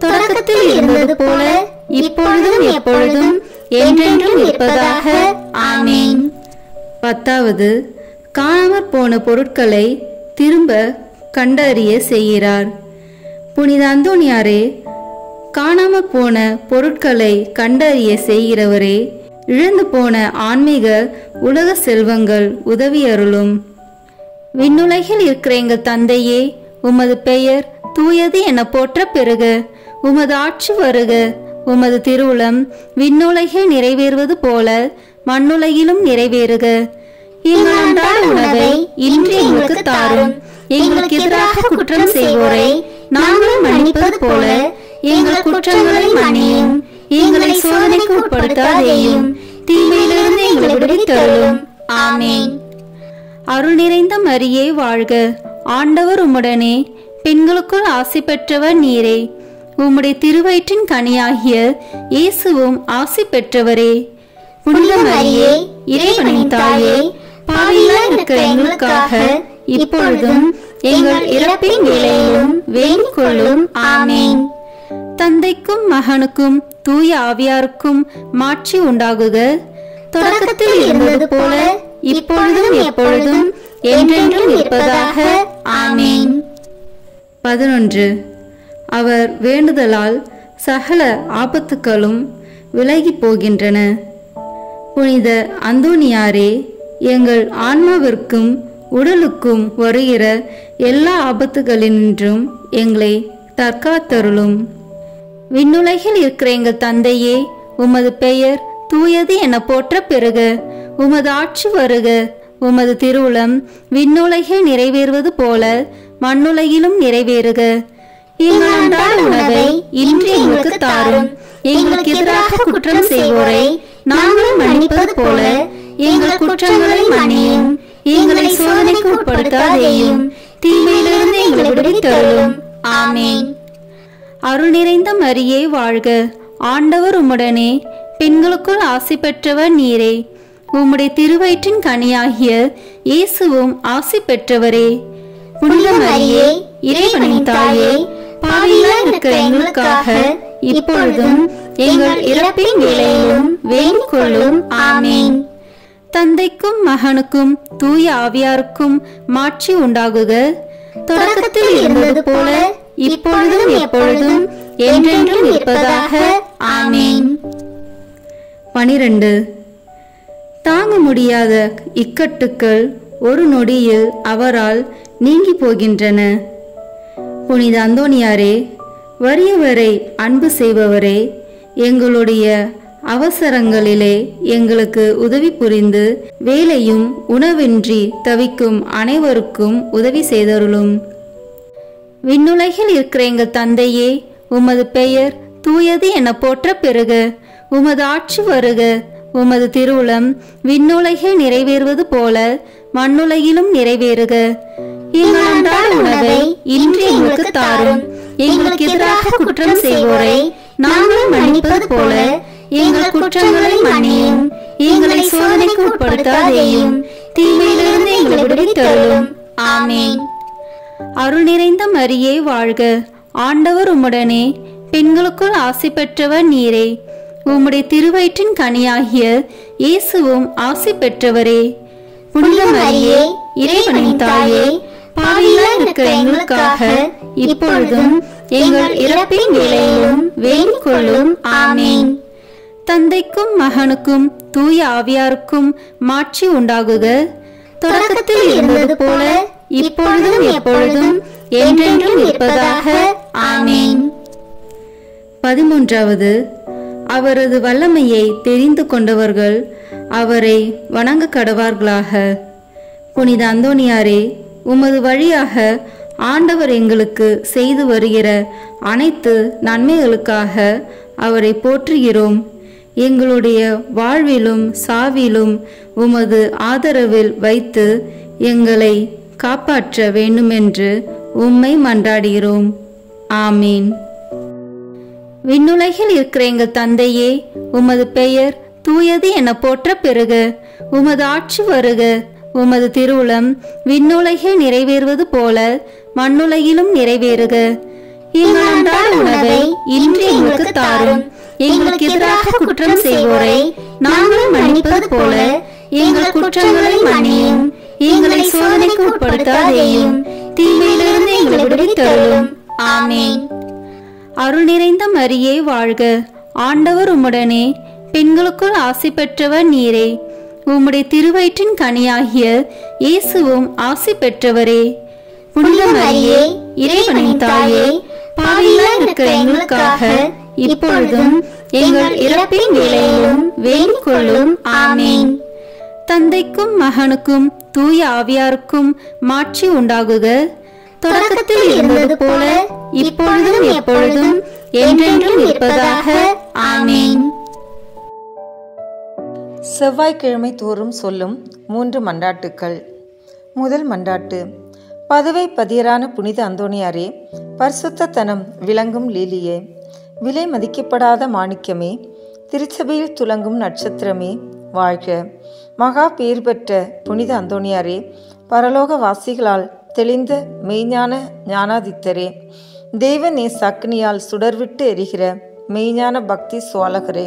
தொடக்கத்தில் இருந்தது போல இப்பொழுதும் எப்பொழுதும் என்றென்றும் இருப்பதாக. ஆமேன். 10வது, காணாமற் போன பொருட்களை திரும்ப கண்டறிய செய்கிறார். புனித அந்தோனியாரே, காணாமற் போன பொருட்களை கண்டறிய செய்கிறவரே, இழந்து போன ஆன்மீக உலக செல்வங்கள் உதவியருளும். விண்ணுலகில் இருக்கிற எங்கள் தந்தையே, உமது பெயர் தூயது என போற்ற பெறுக. உமது ஆட்சி வருக. உமது திருவுளம் விண்ணுலகில் நிறைவேறுவது போல மண்ணுலகிலும் நிறைவேறுக. எங்கள் அன்றாட உணவை இன்று எங்களுக்கு தாரும். எங்களுக்கு எதிராக குற்றம் செய்வோரை நாங்கள் மன்னிப்பது போல எங்கள் குற்றங்களை மன்னியும். எங்களை சோதனைக்கு உட்படுத்தாதேயும், தீமையிலிருந்து எங்களை விடுவித்தருளும். ஆமேன். அருள் நிறைந்த மரியே வாழ்க. ஆண்டவர் உம்முடனே, பெண்களுக்குள் ஆசி பெற்றவர் நீரே. உம்முடைய திருவயிற்றின் கனியாகிய இயேசுவும் ஆசி பெற்றவரே. புனித மரியே, இறைவனின் தாயே, பாவிகளாய் இருக்கிற எங்களுக்காக இப்பொழுதும் எங்கள் இறப்பின் வேளையிலும் வேண்டிக் கொள்ளும். ஆமேன். தந்தைக்கும் மகனுக்கும் தூய ஆவியாருக்கும் மாட்சி உண்டாகுக. தொடக்கத்தில் இருந்தது போல இப்பொழுதும் எப்பொழுதும் என்றென்றும் இருப்பதாக. ஆமேன். 11, அவர் வேண்டுதலால் சகல ஆபத்துக்களும் விலகி போகின்றன. புனித அந்தோனியாரே, எங்கள் ஆன்மாவிற்கும் உடலுக்கும் வருகிற எல்லா ஆபத்துகளினின்றும் எங்களை தற்காத்தருளும். விண்ணுலகில் இருக்கிற எங்கள் தந்தையே, உமது பெயர் தூயது என போற்ற பெறுக. உமது ஆட்சி வருக. உமது திருவுளம் விண்ணுலகில் நிறைவேறுவது போல மண்ணுலகிலும் நிறைவேறுக. எங்கள் அன்றாட உணவை இன்று எங்களுக்கு தாரும். எங்களுக்கு எதிராக குற்றம் செய்வோரை நாங்கள் மன்னிப்பது போல எங்கள் குற்றங்களை மன்னியும். எங்களை சோதனைக்கு உட்படுத்தாதேயும், தீமையிலிருந்து எங்களை விடுவித்தருளும். ஆமேன். அருள் நிறைந்த மரியே வாழ்க, ஆண்டவர் உம்முடனே, பெண்களுக்குள் ஆசி பெற்றவர் நீரே. உம்முடைய திருவயிற்றின் கனியாகிய இயேசுவும் ஆசி பெற்றவரே. புனித மரியே, இறைவனின் தாயே, பாவிகளாய் இருக்கிற எங்களுக்காக இப்பொழுதும் எங்கள் இறப்பின் வேளையிலும் வேண்டிக் கொள்ளும். ஆமீன். தந்தைக்கும் மகனுக்கும் தூய ஆவியாருக்கும் மாட்சி உண்டாகுக, தொடக்கத்தில் இருந்தது போல இப்பொழுதும் எப்பொழுதும் என்றென்றும் இருப்பதாக. ஆமீன். 12. தாங்க முடியாத இக்கட்டுக்கள் ஒரு நொடியில் அவரால் நீங்கி போகின்றன. புனித அந்தோணியாரே, வறியவரை அன்பு செய்பவரே, எங்களுடைய அவசரங்களிலே எங்களுக்கு உதவி புரிந்து வேலையும் உணவின்றி தவிக்கும் அனைவருக்கும் உதவி செய்தருளும். விண்ணுலகில் இருக்கிற எங்கள் தந்தையே, உமது பெயர் தூயது என போற்ற பெறுக. உமது ஆட்சி வருக. உமது திருவுளம் விண்ணுலகில் நிறைவேறுவது போல மண்ணுலகிலும் நிறைவேறுக. எங்கள் அன்றாட உணவை இன்று எங்களுக்கு தாரும். எங்களுக்கு எதிராக குற்றம் செய்வோரை நாங்கள் மன்னிப்பது போல எங்கள் குற்றங்களை மன்னியும். எங்களை சோதனைக்கு உட்படுத்தாதேயும், தீமையிலிருந்து எங்களை விடுவித்தருளும். ஆமீன். அருள் நிறைந்த மரியே வாழ்க, ஆண்டவர் உம்முடனே, பெண்களுக்குள் ஆசி பெற்றவர் நீரே. உம்முடைய திருவயிற்றின் கனியாகிய இயேசுவும் ஆசி பெற்றவரே. புனித மரியே, இறைவனின் தாயே, பாவிகளாய் இருக்கிற எங்களுக்காக இப்பொழுதும் எங்கள் இறப்பின் வேளையிலும் வேண்டிக் கொள்ளும். ஆமீன். தந்தைக்கும் மகனுக்கும் தூய ஆவியாருக்கும் மாட்சி உண்டாகுக, தொடக்கத்தில் இருந்தது போல இப்பொழுதும் எப்பொழுதும் என்றென்றும் இருப்பதாக. ஆமீன். 13. அவரது வல்லமையை தெரிந்து கொண்டவர்கள் அவரை வணங்க கடவார்களாக. புனித அந்தோணியாரே, உமது வழியாக ஆண்டவர் எங்களுக்கு செய்து வருகிற அனைத்து நன்மைகளுக்காக அவரை போற்றுகிறோம். எங்களுடைய வாழ்விலும் சாவிலும் உமது ஆதரவில் வைத்து எங்களை காப்பாற்ற வேண்டுமென்று உம்மை மன்றாடுகிறோம். ஆமீன். விண்ணுலகில் இருக்கிற எங்கள் தந்தையே, உமது பெயர் தூயது என போற்ற பெறுக. உமது ஆட்சி வருக. உமது திருவுளம் விண்ணுலகில் நிறைவேறுவது போல மண்ணுலகிலும் நிறைவேறுக. எங்கள் அன்றாட உணவை இன்று எங்களுக்கு தாரும். எங்களுக்கு எதிராக குற்றம் செய்வோரை நாங்கள் மன்னிப்பது போல எங்கள் குற்றங்களை மன்னியும். எங்களை சோதனைக்கு உட்படுத்தாதேயும், தீமையிலிருந்து எங்களை விடுவித்தருளும். ஆமீன். அருள் நிறைந்த மரியே வாழ்க, ஆண்டவர் உம்முடனே, பெண்களுக்குள் ஆசி பெற்றவர் நீரே. உம்முடைய திருவயிற்றின் கனியாகிய இயேசுவும் ஆசி பெற்றவரே. புனித மரியே, இறைவனின் தாயே, பாவிகளாய் இருக்கிற எங்களுக்காக இப்பொழுதும் எங்கள் இறப்பின் வேளையிலும் வேண்டிக் கொள்ளும். ஆமீன். தந்தைக்கும் மகனுக்கும் தூய ஆவியாருக்கும் மாட்சி உண்டாகுக, தொடக்கத்தில் இருந்தது போல இப்பொழுதும் எப்பொழுதும் என்றென்றும் இருப்பதாக. ஆமீன். செவ்வாய்க்கிழமை தோறும் சொல்லும் 3 மன்றாட்டுக்கள். முதல் மன்றாட்டு. பதுவை பதியரான புனித அந்தோணியாரே, பரிசுத்தத்தனம் விளங்கும் லீலியே, விலை மதிக்கப்படாத மாணிக்கமே, திருச்சபையில் துலங்கும் நட்சத்திரமே வாழ்க. மகா பேர் பெற்ற புனித அந்தோணியாரே, பரலோக வாசிகளால் தெளிந்த மெய்ஞான ஞானாதித்தரே, தேவநே சக்னியால் சுடர்விட்டு எரிகிற மெய்ஞான பக்தி சுவாலகரே,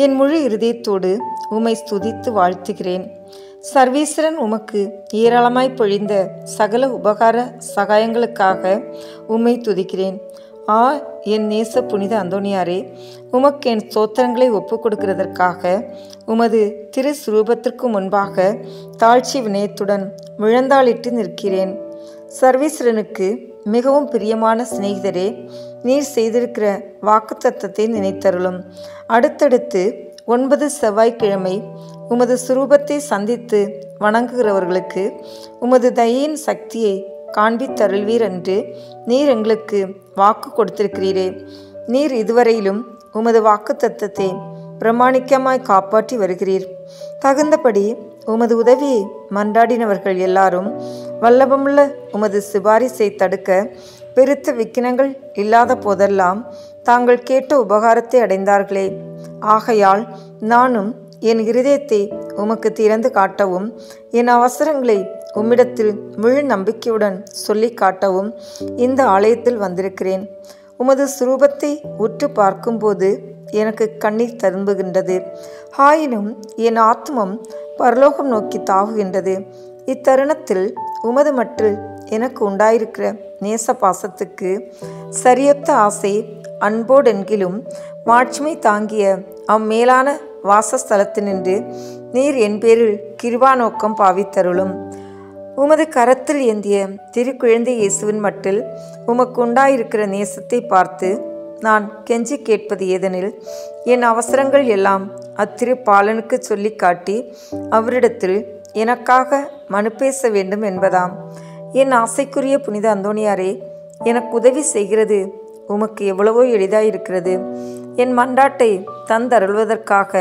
என் முழு இருதயத்தோடு உம்மை ஸ்துதித்து வாழ்த்துகிறேன். சர்வேஸ்வரன் உமக்கு ஏராளமாய் பொழிந்த சகல உபகார சகாயங்களுக்காக உம்மை துதிக்கிறேன். என் நேச புனித அந்தோணியாரே, உமக்கு என் ஸ்தோத்திரங்களை ஒப்புக் கொடுக்கிறதற்காக உமது திரு சுரூபத்திற்கு முன்பாக தாழ்ச்சி வினயத்துடன் முழந்தாளிட்டு நிற்கிறேன். சர்வேஸ்வரனுக்கு மிகவும் பிரியமான சிநேகிதரே, நீர் செய்திருக்கிற வாக்குத்தத்தத்தை நினைத்தருளும். அடுத்தடுத்து 9 செவ்வாய்க்கிழமை உமது சுரூபத்தை சந்தித்து வணங்குகிறவர்களுக்கு உமது தயையின் சக்தியை காண்பித்தருள்வீர் என்று நீர் எங்களுக்கு வாக்கு கொடுத்திருக்கிறீரே. நீர் இதுவரையிலும் உமது வாக்குத்தத்தத்தை பிரமாணிக்கமாய் காப்பாற்றி வருகிறீர். தகுந்தபடி உமது உதவியை மன்றாடினவர்கள் எல்லாரும் வல்லபமுள்ள உமது சிபாரிசை தடுக்க பெருத்த விக்கினங்கள் இல்லாத போதெல்லாம் தாங்கள் கேட்ட உபகாரத்தை அடைந்தார்களே. ஆகையால் நானும் என் இருதயத்தை உமக்கு திறந்து காட்டவும் என் அவசரங்களை உம்மிடத்தில் முழு நம்பிக்கையுடன் சொல்லி காட்டவும் இந்த ஆலயத்தில் வந்திருக்கிறேன். உமது சுரூபத்தை உற்று பார்க்கும்போது எனக்கு கண்ணீர் தரும்புகின்றது. ஆயினும் என் ஆத்மம் பரலோகம் நோக்கி தாவுகின்றது. இத்தருணத்தில் உமது மட்டில் எனக்கு உண்டாயிருக்கிற நேச பாசத்துக்கு சரியொத்த ஆசை அன்போடென்கிலும் மாட்சிமை தாங்கிய அம்மேலான வாசஸ்தலத்தினின்று நீர் என் பேரில் கிருபா நோக்கம் பாவித்தருளும். உமது கரத்தில் ஏந்திய திருக்குழந்தை இயேசுவின் மட்டில் உமக்கு உண்டாயிருக்கிற நேசத்தை பார்த்து நான் கெஞ்சி கேட்பது ஏதெனில், என் அவசரங்கள் எல்லாம் அத்திரு பாலனுக்கு சொல்லி காட்டி அவரிடத்தில் எனக்காக மனு பேச வேண்டும் என்பதாம். என் ஆசைக்குரிய புனித அந்தோணியாரே, எனக்கு உதவி செய்கிறது உமக்கு எவ்வளவோ எளிதாயிருக்கிறது. என் மன்றாட்டை தந்தருள்வதற்காக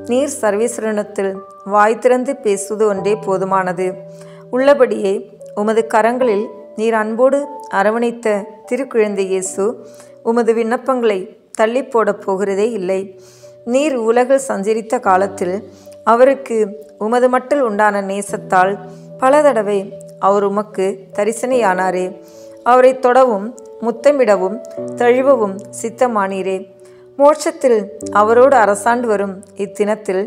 நீர் சர்வேஸ்வரனத்தில் வாய் திறந்து பேசுவது ஒன்றே போதுமானது. உள்ளபடியே உமது கரங்களில் நீர் அன்போடு அரவணைத்த திருக்குழந்தை இயேசு உமது விண்ணப்பங்களை தள்ளி போடப் போகிறதே இல்லை. நீர் உலகில் சஞ்சரித்த காலத்தில் அவருக்கு உமது மட்டில் உண்டான நேசத்தால் பல தடவை அவர் உமக்கு தரிசனையானாரே. அவரை தொடவும் முத்தமிடவும் தழுவவும் சித்தமானீரே. மோட்சத்தில் அவரோடு அரசாண்டு வரும் இத்தினத்தில்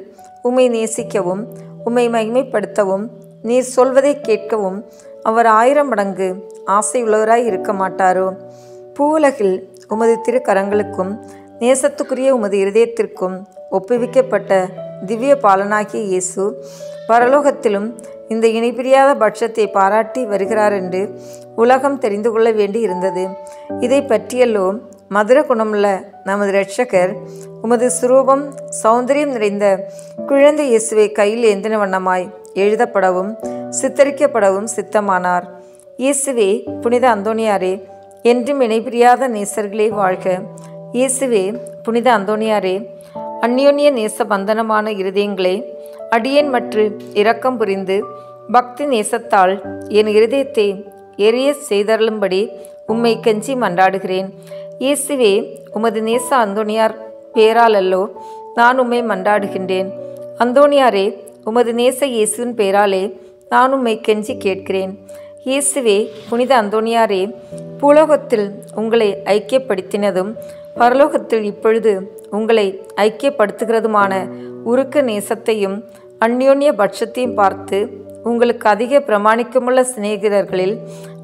உம்மை நேசிக்கவும் உம்மை மகிமைப்படுத்தவும் நீர் சொல்வதை கேட்கவும் அவர் 1000 மடங்கு ஆசையுள்ளவராய் இருக்க மாட்டாரோ? பூவுலகில் உமது திருக்கரங்களுக்கும் நேசத்துக்குரிய உமது இருதயத்திற்கும் ஒப்புவிக்கப்பட்ட திவ்ய பாலனாகிய இயேசு பரலோகத்திலும் இந்த இணைப்பிரியாத பட்சத்தை பாராட்டி வருகிறார் என்று உலகம் தெரிந்து கொள்ள வேண்டி இருந்தது. இதை பற்றியல்லோ மதுர குணமுள்ள நமது இரட்சகர் உமது சுரூபம் சௌந்தரியம் நிறைந்த குழந்தை இயேசுவை கையில் ஏந்தின வண்ணமாய் எழுதப்படவும் சித்தரிக்கப்படவும் சித்தமானார். இயேசுவே புனித அந்தோணியாரே, என்றும் இணைபிரியாத நேசர்களே வாழ்க. இயேசுவே புனித அந்தோணியாரே, அந்யோன்ய நேச பந்தனமான இருதயங்களே, அடியேன் மற்றும் இரக்கம் புரிந்து பக்தி நேசத்தால் என் இருதயத்தை எரிய செய்தருளும்படி உம்மை கெஞ்சி மன்றாடுகிறேன். இயேசுவே, உமது நேச அந்தோணியார் பேராலல்லோ நான் உம்மை மன்றாடுகின்றேன். அந்தோணியாரே, உமது நேச இயேசுவின் பேராலே நான் உம்மை கெஞ்சி கேட்கிறேன். இயேசுவே புனித அந்தோணியாரே, பூலோகத்தில் உங்களை ஐக்கியப்படுத்தினதும் பரலோகத்தில் இப்பொழுது உங்களை ஐக்கியப்படுத்துகிறதுமான உருக்க நேசத்தையும் அந்யோன்ய பட்சத்தையும் பார்த்து உங்களுக்கு அதிக பிரமாணிக்கமுள்ள சிநேகிதர்களில்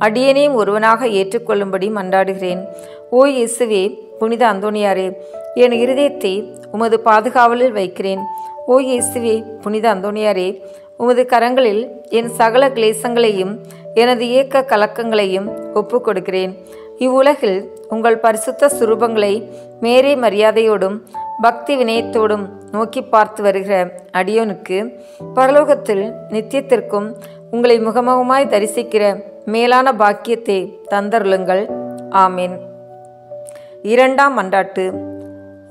அடியேனையும் ஒருவனாக ஏற்றுக்கொள்ளும்படி மன்றாடுகிறேன். ஓ இயேசுவே புனித அந்தோணியாரே, என் இருதயத்தை உமது பாதுகாவலில் வைக்கிறேன். ஓ இயேசுவே புனித அந்தோணியாரே, உமது கரங்களில் என் சகல கிளேசங்களையும் எனது ஏக்க கலக்கங்களையும் ஒப்பு கொடுக்கிறேன். இவ்வுலகில் உங்கள் பரிசுத்த சுரூபங்களை மேரே மரியாதையோடும் பக்தி வினயத்தோடும் நோக்கி பார்த்து வருகிற அடியோனுக்கு பரலோகத்தில் நித்தியத்திற்கும் உங்களை முகமுகமாய் தரிசிக்கிற மேலான பாக்கியத்தை தந்தருளுங்கள். ஆமீன். 2ஆம் மன்றாட்டு.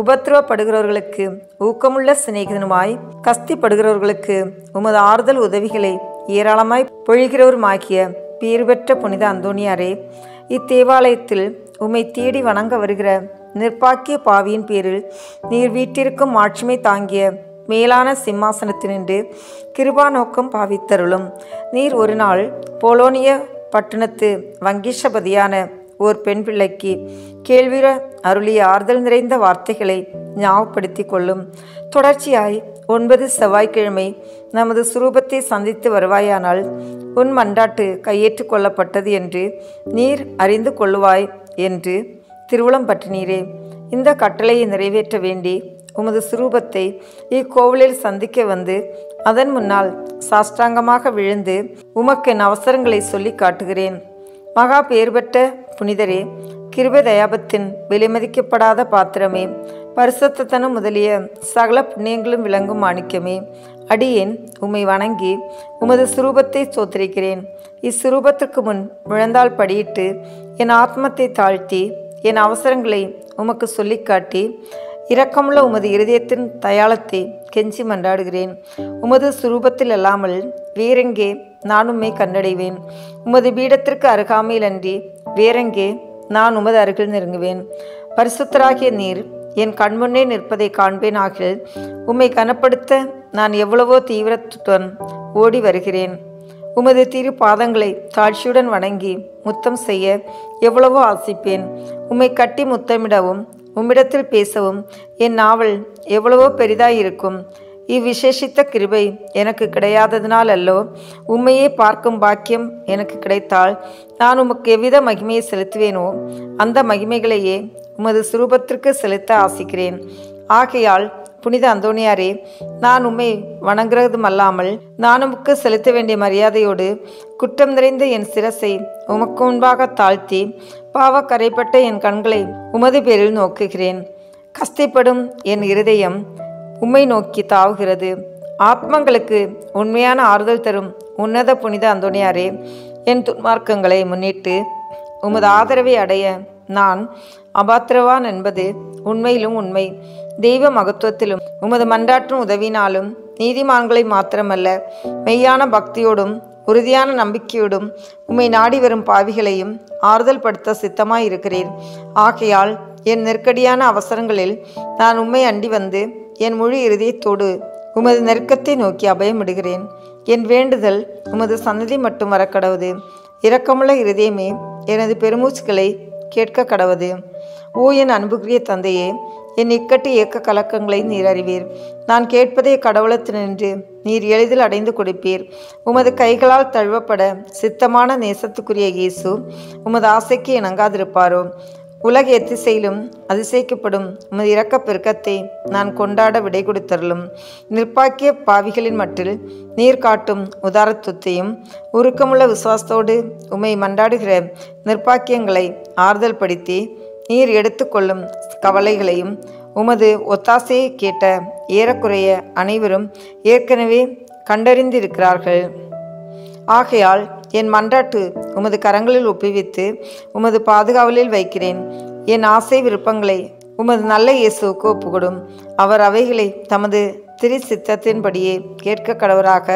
உபத்திரவப்படுகிறவர்களுக்கு ஊக்கமுள்ள சிநேகிதனுமாய் கஸ்திப்படுகிறவர்களுக்கு உமது ஆறுதல் உதவிகளை ஏராளமாய் பொழிகிறவருமாகிய பேறு பெற்ற புனித அந்தோணியாரே, இத்தேவாலயத்தில் உம்மை தேடி வணங்க வருகிற நிர்பாக்கிய பாவியின் பேரில் நீர் வீட்டிற்கும் மாட்சிமை தாங்கிய மேலான சிம்மாசனத்தினின்று கிருபா நோக்கம் பாவித்தருளும். நீர் ஒரு நாள் போலோனிய பட்டணத்து வங்கீஷபதியான ஓர் பெண் பிள்ளைக்கு கேள்விர அருளிய ஆறுதல் நிறைந்த வார்த்தைகளை ஞாபகப்படுத்தி கொள்ளும். தொடர்ச்சியாய் 9 செவ்வாய்க்கிழமை நமது சுரூபத்தை சந்தித்து வருவாயானால் உன் மன்றாட்டு கையேற்று கொள்ளப்பட்டது என்று நீர் அறிந்து கொள்ளுவாய் என்று திருவுளம் பற்றினீரே. இந்த கட்டளையை நிறைவேற்ற வேண்டி உமது சுரூபத்தை இக்கோவிலில் சந்திக்க வந்து அதன் முன்னால் சாஷ்டாங்கமாக விழுந்து உமக்கு என் அவசரங்களை சொல்லி காட்டுகிறேன். மகா பேர் பெற்ற புனிதரே, கிருபை தயாபத்தின் விலைமதிக்கப்படாத பாத்திரமே, பரிசுத்தத்தனம் முதலிய சகல புண்ணியங்களும் விளங்கும் மாணிக்கமே, அடியேன் உம்மை வணங்கி உமது சுரூபத்தை சோத்திரிக்கிறேன். இச்சுரூபத்திற்கு முன் முழந்தால் படியிட்டு என் ஆத்மத்தை தாழ்த்தி என் அவசரங்களை உமக்கு சொல்லி காட்டி இரக்கமுள்ள உமது இருதயத்தின் தயாளத்தை கெஞ்சி மன்றாடுகிறேன். உமது சுரூபத்தில் அல்லாமல் வேறெங்கே நான் உம்மை கண்டடைவேன்? உமது பீடத்திற்கு அருகாமையில் அன்றி வேறெங்கே நான் உமது அருகில் நெருங்குவேன். பரிசுத்தராகிய நீர் என் கண்முன்னே நிற்பதை காண்பேன் ஆகில் உம்மை கனப்படுத்த நான் எவ்வளவோ தீவிரத்துடன் ஓடி வருகிறேன். உமது திரு பாதங்களை தாழ்ச்சியுடன் வணங்கி முத்தம் செய்ய எவ்வளவோ ஆசிப்பேன். உம்மை கட்டி முத்தமிடவும் உம்மிடத்தில் பேசவும் என் நாவல் எவ்வளவோ பெரிதாயிருக்கும். இவ்விசேஷித்த கிருபை எனக்கு கிடையாததினால் அல்லோ, உம்மையே பார்க்கும் பாக்கியம் எனக்கு கிடைத்தால் நான் உமக்கு எவ்வித மகிமையை செலுத்துவேனோ அந்த மகிமைகளையே உமது சுரூபத்திற்கு செலுத்த ஆசிக்கிறேன். ஆகையால் புனித அந்தோணியாரே, நான் உம்மை வணங்குறதுமல்லாமல் நான் உமக்கு செலுத்த வேண்டிய மரியாதையோடு குற்றம் நிறைந்த என் சிரசை உமக்கு முன்பாக தாழ்த்தி பாவ கரைப்பட்ட என் கண்களை உமது பேரில் நோக்குகிறேன். கஷ்டப்படும் என் இருதயம் உம்மை நோக்கி தாவுகிறது. ஆத்மங்களுக்கு உண்மையான ஆறுதல் தரும் உன்னத புனித அந்தோணியாரே, என் துன்மார்க்கங்களை முன்னிட்டு உமது ஆதரவை அடைய நான் அபாத்திரவான் என்பது உண்மையிலும் உண்மை. தெய்வ மகத்துவத்திலும் உமது மன்றாற்றும் உதவினாலும் நீதிமான்களை மாத்திரமல்ல, மெய்யான பக்தியோடும் உறுதியான நம்பிக்கையோடும் உம்மை நாடி வரும் பாவிகளையும் ஆறுதல் படுத்த சித்தமாயிருக்கிறேன். ஆகையால் என் நெருக்கடியான அவசரங்களில் நான் உம்மை அண்டி வந்து என் முழு இருதயத்தோடு உமது நெருக்கத்தை நோக்கி அபயமிடுகிறேன். என் வேண்டுதல் உமது சன்னதி மட்டும் வர கடவுது. இரக்கமுள்ள இருதயமே, எனது பெருமூச்சுக்களை கேட்க கடவுது. ஓ என் அன்புக்குரிய தந்தையே, என் இக்கட்டு ஏக்க கலக்கங்களை நீர் அறிவீர். நான் கேட்பதை கடவுளத்தினின்று நீர் எளிதில் அடைந்து கொடுப்பீர். உமது கைகளால் தழுவப்பட சித்தமான நேசத்துக்குரிய இயேசு உமது ஆசைக்கு இணங்காதிருப்பாரோ? உலக எத்திசையிலும் அதிசயிக்கப்படும் உமது இரக்க பெருக்கத்தை நான் கொண்டாட விடை கொடுத்தருளும். நிற்பாக்கிய பாவிகளின் மட்டில் நீர் காட்டும் உதாரத்துவத்தையும் உருக்கமுள்ள விசுவாசத்தோடு உம்மை மன்றாடுகிற நிற்பாக்கியங்களை ஆறுதல் படுத்தி நீர் எடுத்துக்கொள்ளும் கவலைகளையும் உமது ஒத்தாசையை கேட்ட ஏறக்குறைய அனைவரும் ஏற்கனவே கண்டறிந்திருக்கிறார்கள். ஆகையால் என் மன்றாட்டு உமது கரங்களில் ஒப்புவித்து உமது பாதுகாவலில் வைக்கிறேன். என் ஆசை விருப்பங்களை உமது நல்ல இயேசுவுக்கு ஒப்புக்கொடும். அவர் அவைகளை தமது திரு சித்தத்தின்படியே கேட்க கடவராக.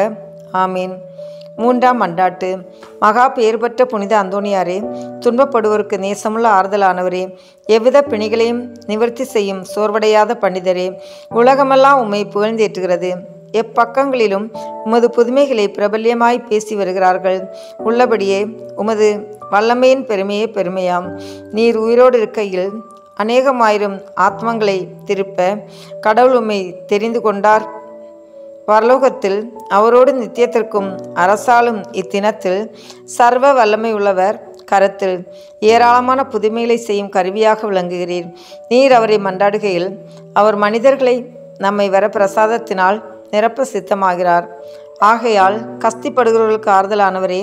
ஆமீன். மூன்றாம் மன்றாட்டு. மகா பெயர் பெற்ற புனித அந்தோணியாரே, துன்பப்படுவோருக்கு நேசமுள்ள ஆறுதலானவரே, எவ்வித பிணிகளையும் நிவர்த்தி செய்யும் சோர்வடையாத பண்டிதரே, உலகமெல்லாம் உம்மை புகழ்ந்தேற்றுகிறது. எப்பக்கங்களிலும் உமது புதுமைகளை பிரபல்யமாய் பேசி வருகிறார்கள். உள்ளபடியே உமது வல்லமையின் பெருமையே பெருமையாம். நீர் உயிரோடு இருக்கையில் அநேகமாயிரம் ஆத்மங்களை திருப்ப கடவுள் உம்மை தெரிந்து கொண்டார். பரலோகத்தில் அவரோடு நித்தியத்திற்கும் அரசாலும் இத்தினத்தில் சர்வ வல்லமை உள்ளவர் கரத்தில் ஏராளமான புதுமைகளை செய்யும் கருவியாக விளங்குகிறீர். நீர் அவரை மன்றாடுகையில் அவர் மனிதர்களை நம்மை வர பிரசாதத்தினால் நிரப்ப சித்தமாகிறார். ஆகையால் கஸ்திப்படுகிறவர்களுக்கு ஆறுதலானவரே,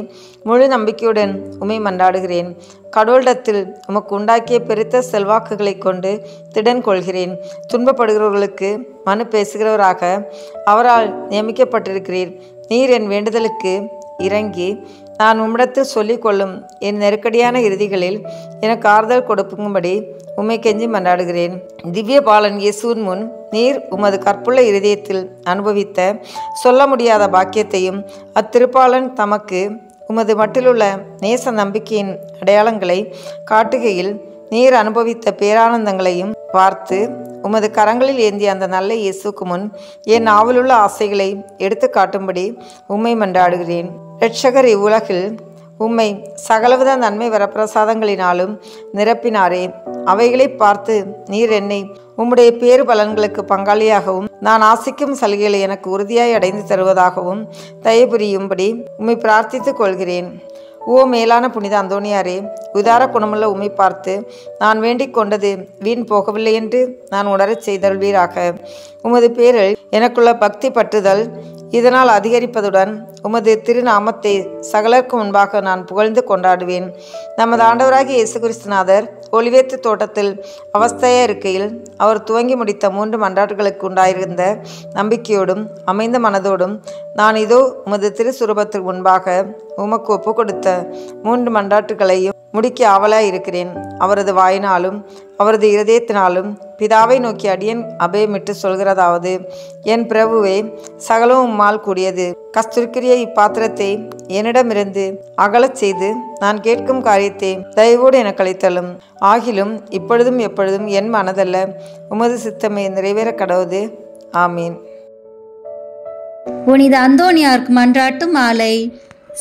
முழு நம்பிக்கையுடன் உம்மை மன்றாடுகிறேன். கடவுளிடத்தில் உமக்கு உண்டாக்கிய பெருத்த செல்வாக்குகளை கொண்டு திடன் கொள்கிறேன். துன்பப்படுகிறவர்களுக்கு மனு பேசுகிறவராக அவரால் நியமிக்கப்பட்டிருக்கிறீர். நீர் என் வேண்டுதலுக்கு இறங்கி நான் உம்மிடத்தில் சொல்லிக் கொள்ளும் என் நெருக்கடியான இறுதிகளில் எனக்கு ஆறுதல் கொடுக்கும்படி உம்மை கெஞ்சி மன்றாடுகிறேன். திவ்ய பாலன் இயேசுவின் முன் நீர் உமது கற்புள்ள இருதயத்தில் அனுபவித்த சொல்ல முடியாத பாக்கியத்தையும் அத்திருப்பாளன் தமக்கு உமது மட்டிலுள்ள நேச நம்பிக்கையின் அடையாளங்களை காட்டுகையில் நீர் அனுபவித்த பேரானந்தங்களையும் பார்த்து உமது கரங்களில் ஏந்திய அந்த நல்ல இயேசுக்கு முன் என் ஆவலுள்ள ஆசைகளை எடுத்து காட்டும்படி உம்மை மன்றாடுகிறேன். இரட்சகர் இவ்வுலகில் உம்மை சகலவித நன்மை வரப்பிரசாதங்களினாலும் நிரப்பினாரே. அவைகளை பார்த்து நீர் என்னை உம்முடைய பேறு பலன்களுக்கு பங்காளியாகவும் நான் ஆசிக்கும் சலுகைகளை எனக்கு உறுதியாய் அடைந்து தருவதாகவும் தயபுரியும்படி உம்மை பிரார்த்தித்துக் கொள்கிறேன். ஓ மேலான புனித அந்தோணியாரே, உதார குணமுள்ள உம்மை பார்த்து நான் வேண்டிக் கொண்டது வீண் போகவில்லை என்று நான் உணரச் செய்தல்வீராக. உமது பேரில் எனக்குள்ள பக்தி பற்றுதல் இதனால் அதிகரிப்பதுடன் உமது திருநாமத்தை சகலருக்கு முன்பாக நான் புகழ்ந்து கொண்டாடுவேன். நமது ஆண்டவராகிய இயேசு கிறிஸ்துநாதர் ஒலிவேத்து தோட்டத்தில் அவஸ்தையா இருக்கையில் அவர் துவங்கி முடித்த 3 மன்றாட்டுகளுக்கு உண்டாயிருந்த நம்பிக்கையோடும் அமைந்த மனதோடும் நான் இதோ உமது திருசுரூபத்திற்கு முன்பாக உமக்கு ஒப்பு கொடுத்த 3 மன்றாட்டுகளையும் முடிக்க ஆவலாய் இருக்கிறேன். அவரது வாயினாலும் அவரது இருதயத்தினாலும் பிதாவை நோக்கி அடியேன் அபயமிட்டு சொல்கிறதாவது, என் பிரபுவே, சகலவும் உம்மால் கூடியது. கஸ்தூரிக்குரிய இப்பாத்திரத்தை என்னிடமிருந்து அகலச் செய்து நான் கேட்கும் காரியத்தை தயவோடு எனக்கு அளித்தலும். ஆகிலும் இப்பொழுதும் எப்பொழுதும் என் மனதல்ல, உமது சித்தமே நிறைவேற கடவுது. ஆமீன். புனித அந்தோணியாருக்கு மன்றாட்டு மாலை.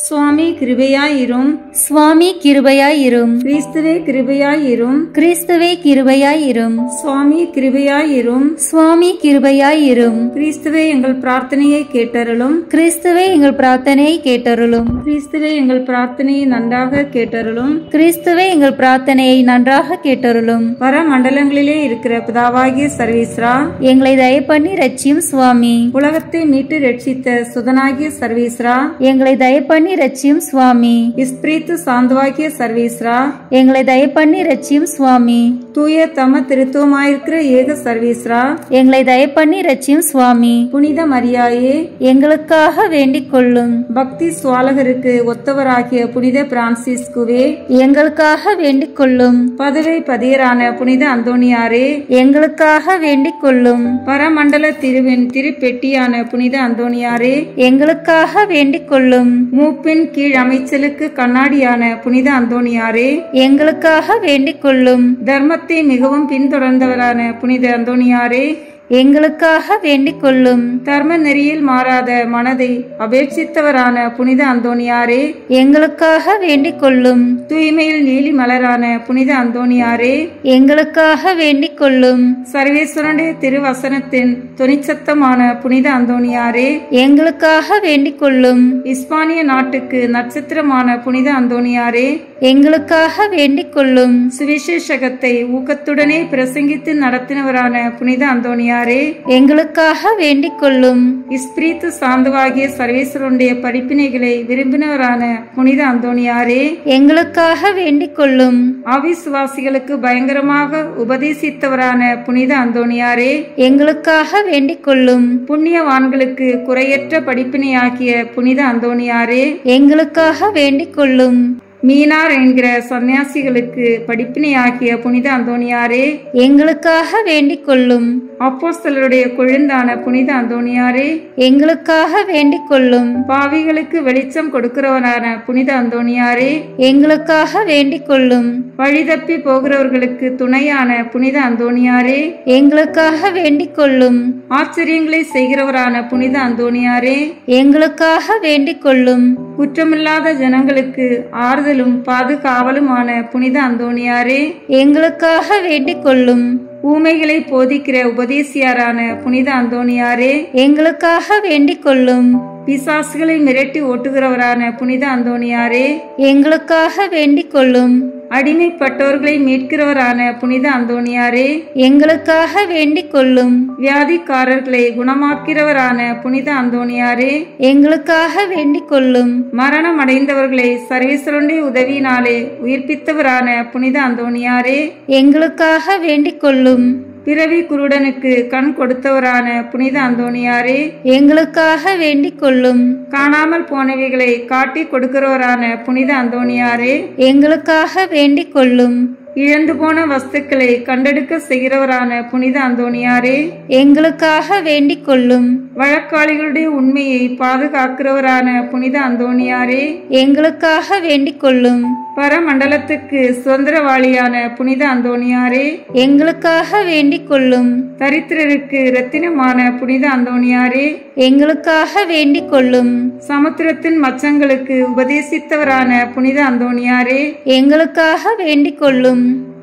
சுவாமி கிருபையாயிரும். சுவாமி கிருபையாயிரும். கிறிஸ்துவே கிருபையாயிரும். கிறிஸ்துவே கிருபையாயிரும். சுவாமி கிருபையாயிரும். சுவாமி கிருபையாயிரும். கிறிஸ்துவே எங்கள் பிரார்த்தனையை கேட்டருளும். கிறிஸ்துவே எங்கள் பிரார்த்தனையை கேட்டருளும். கிறிஸ்துவே எங்கள் பிரார்த்தனையை நன்றாக கேட்டருளும். கிறிஸ்துவே எங்கள் பிரார்த்தனையை நன்றாக கேட்டருளும். பரமண்டலங்களிலே இருக்கிற பிதாவாகிய சர்வீஸ்ரா, எங்களை தயப்பண்ணி ரட்சியும் சுவாமி. உலகத்தை மீட்டு ரட்சித்த சுதனாகிய சர்வீஸ்ரா, எங்களை தயப்பண்ணி ரட்சியும் சுவாமி. இஸ்பிரித்து சாந்தவாகிய சர்வீஸ்ரா, எங்களை தயப்பண்ணி ரட்சியும் சுவாமி. தூய தம திருத்துவமாயிருக்கிற ஏக சர்வீஸ்ரா, எங்களை தயப்பண்ணி ரட்சியும் சுவாமி. புனித மரியாயே, எங்களுக்காக வேண்டிக் கொள்ளும். பக்தி சுவாலகருக்கு ஒத்தவராகிய புனித பிரான்சிஸ்குவே, எங்களுக்காக வேண்டிக் கொள்ளும். பதவை பதியரான புனித அந்தோணியாரே, எங்களுக்காக வேண்டிக் கொள்ளும். பரமண்டல திருவின் திருப்பெட்டியான புனித அந்தோணியாரே, எங்களுக்காக வேண்டிக் கொள்ளும். மூப்பின் கீழ் அமைச்சலுக்கு கண்ணாடியான புனித அந்தோணியாரே, எங்களுக்காக வேண்டிக் கொள்ளும். தர்மத்தை மிகவும் பின்தொடர்ந்தவரான புனித அந்தோணியாரே, எங்களுக்காக வேண்டிக் கொள்ளும். தர்ம நெறியில் மாறாத மனதை அபேட்சித்தவரான புனித அந்தோணியாரே, எங்களுக்காக வேண்டிக் கொள்ளும். தூய்மையில் நீலி மலரான புனித அந்தோணியாரே, எங்களுக்காக வேண்டிக் கொள்ளும். சர்வேஸ்வரனுடைய திருவசனத்தின் தொனிச்சத்தமான புனித அந்தோணியாரே, எங்களுக்காக வேண்டிக் கொள்ளும். இஸ்பானிய நாட்டுக்கு நட்சத்திரமான புனித அந்தோணியாரே, எங்களுக்காக வேண்டிக் கொள்ளும். சுவிசேஷகத்தை ஊக்கத்துடனே பிரசங்கித்து நடத்தினவரான புனித அந்தோணியாரே, எங்களுக்காக வேண்டிக் கொள்ளும். இஸ்பிரித்து சாந்தவாகிய சர்வேஸ்வரனுடைய படிப்பினைகளை விரும்பினவரான புனித அந்தோணியாரே, எங்களுக்காக வேண்டிக் கொள்ளும். அவிசுவாசிகளுக்கு பயங்கரமாக உபதேசித்தவரான புனித அந்தோணியாரே, எங்களுக்காக வேண்டிக் கொள்ளும். புண்ணியவான்களுக்கு குறையற்ற படிப்பினையாகிய புனித அந்தோணியாரே, எங்களுக்காக வேண்டிக் கொள்ளும். மீனார் என்கிற சன்னியாசிகளுக்கு படிப்பினையாகிய புனித அந்தோணியாரே, எங்களுக்காக வேண்டிக் கொள்ளும். அப்போஸ்தலருடைய கொழுந்தான புனித அந்தோணியாரே, எங்களுக்காக வேண்டிக் கொள்ளும். பாவிகளுக்கு வெளிச்சம் கொடுக்கிறவரான புனித அந்தோணியாரே, எங்களுக்காக வேண்டிக் கொள்ளும். வழிதப்பி போகிறவர்களுக்கு துணையான புனித அந்தோணியாரே, எங்களுக்காக வேண்டிக் கொள்ளும். ஆச்சரியங்களை செய்கிறவரான புனித அந்தோணியாரே, எங்களுக்காக வேண்டிக் கொள்ளும். குற்றமில்லாத ஜனங்களுக்கு ஆறுதலும் பாதுகாவலுமான புனித அந்தோணியாரே, எங்களுக்காக வேண்டிக் கொள்ளும். ஊமைகளை போதிக்கிற உபதேசியாரான புனித அந்தோணியாரே, எங்களுக்காக வேண்டிக் கொள்ளும். பிசாசுகளை மிரட்டி ஓட்டுகிறவரான புனித அந்தோணியாரே, எங்களுக்காக வேண்டிக் கொள்ளும். அடிமைப்பட்டோர்களை மீட்கிறவரான புனித அந்தோணியாரே, எங்களுக்காக வேண்டிக் கொள்ளும். வியாதிக்காரர்களை குணமாக்கிறவரான புனித அந்தோணியாரே, எங்களுக்காக வேண்டிக் கொள்ளும். மரணம் அடைந்தவர்களை சர்வேஸ்வரனுடைய உதவியினாலே உயிர்ப்பித்தவரான புனித அந்தோணியாரே, எங்களுக்காக வேண்டிக் கொள்ளும். பிறவி குருடனுக்கு கண் கொடுத்தவரான புனித அந்தோணியாரே, எங்களுக்காக வேண்டிக் கொள்ளும். காணாமல் போனவைகளை காட்டி கொடுக்கிறவரான புனித அந்தோணியாரே, எங்களுக்காக வேண்டிக் கொள்ளும். இழந்து போன வஸ்துக்களை கண்டெடுக்க செய்கிறவரான புனித அந்தோணியாரே, எங்களுக்காக வேண்டிக் கொள்ளும். வழக்காளிகளுடைய உண்மையை பாதுகாக்கிறவரான புனித அந்தோணியாரே, எங்களுக்காக வேண்டிக் கொள்ளும். பரமண்டலத்துக்கு சுதந்திரவாளியான புனித அந்தோணியாரே, எங்களுக்காக வேண்டிக் கொள்ளும். தரித்திரருக்கு இரத்தினமான புனித அந்தோணியாரே, எங்களுக்காக வேண்டிக் கொள்ளும். சமுத்திரத்தின் மச்சங்களுக்கு உபதேசித்தவரான புனித அந்தோணியாரே, எங்களுக்காக வேண்டிக் கொள்ளும்.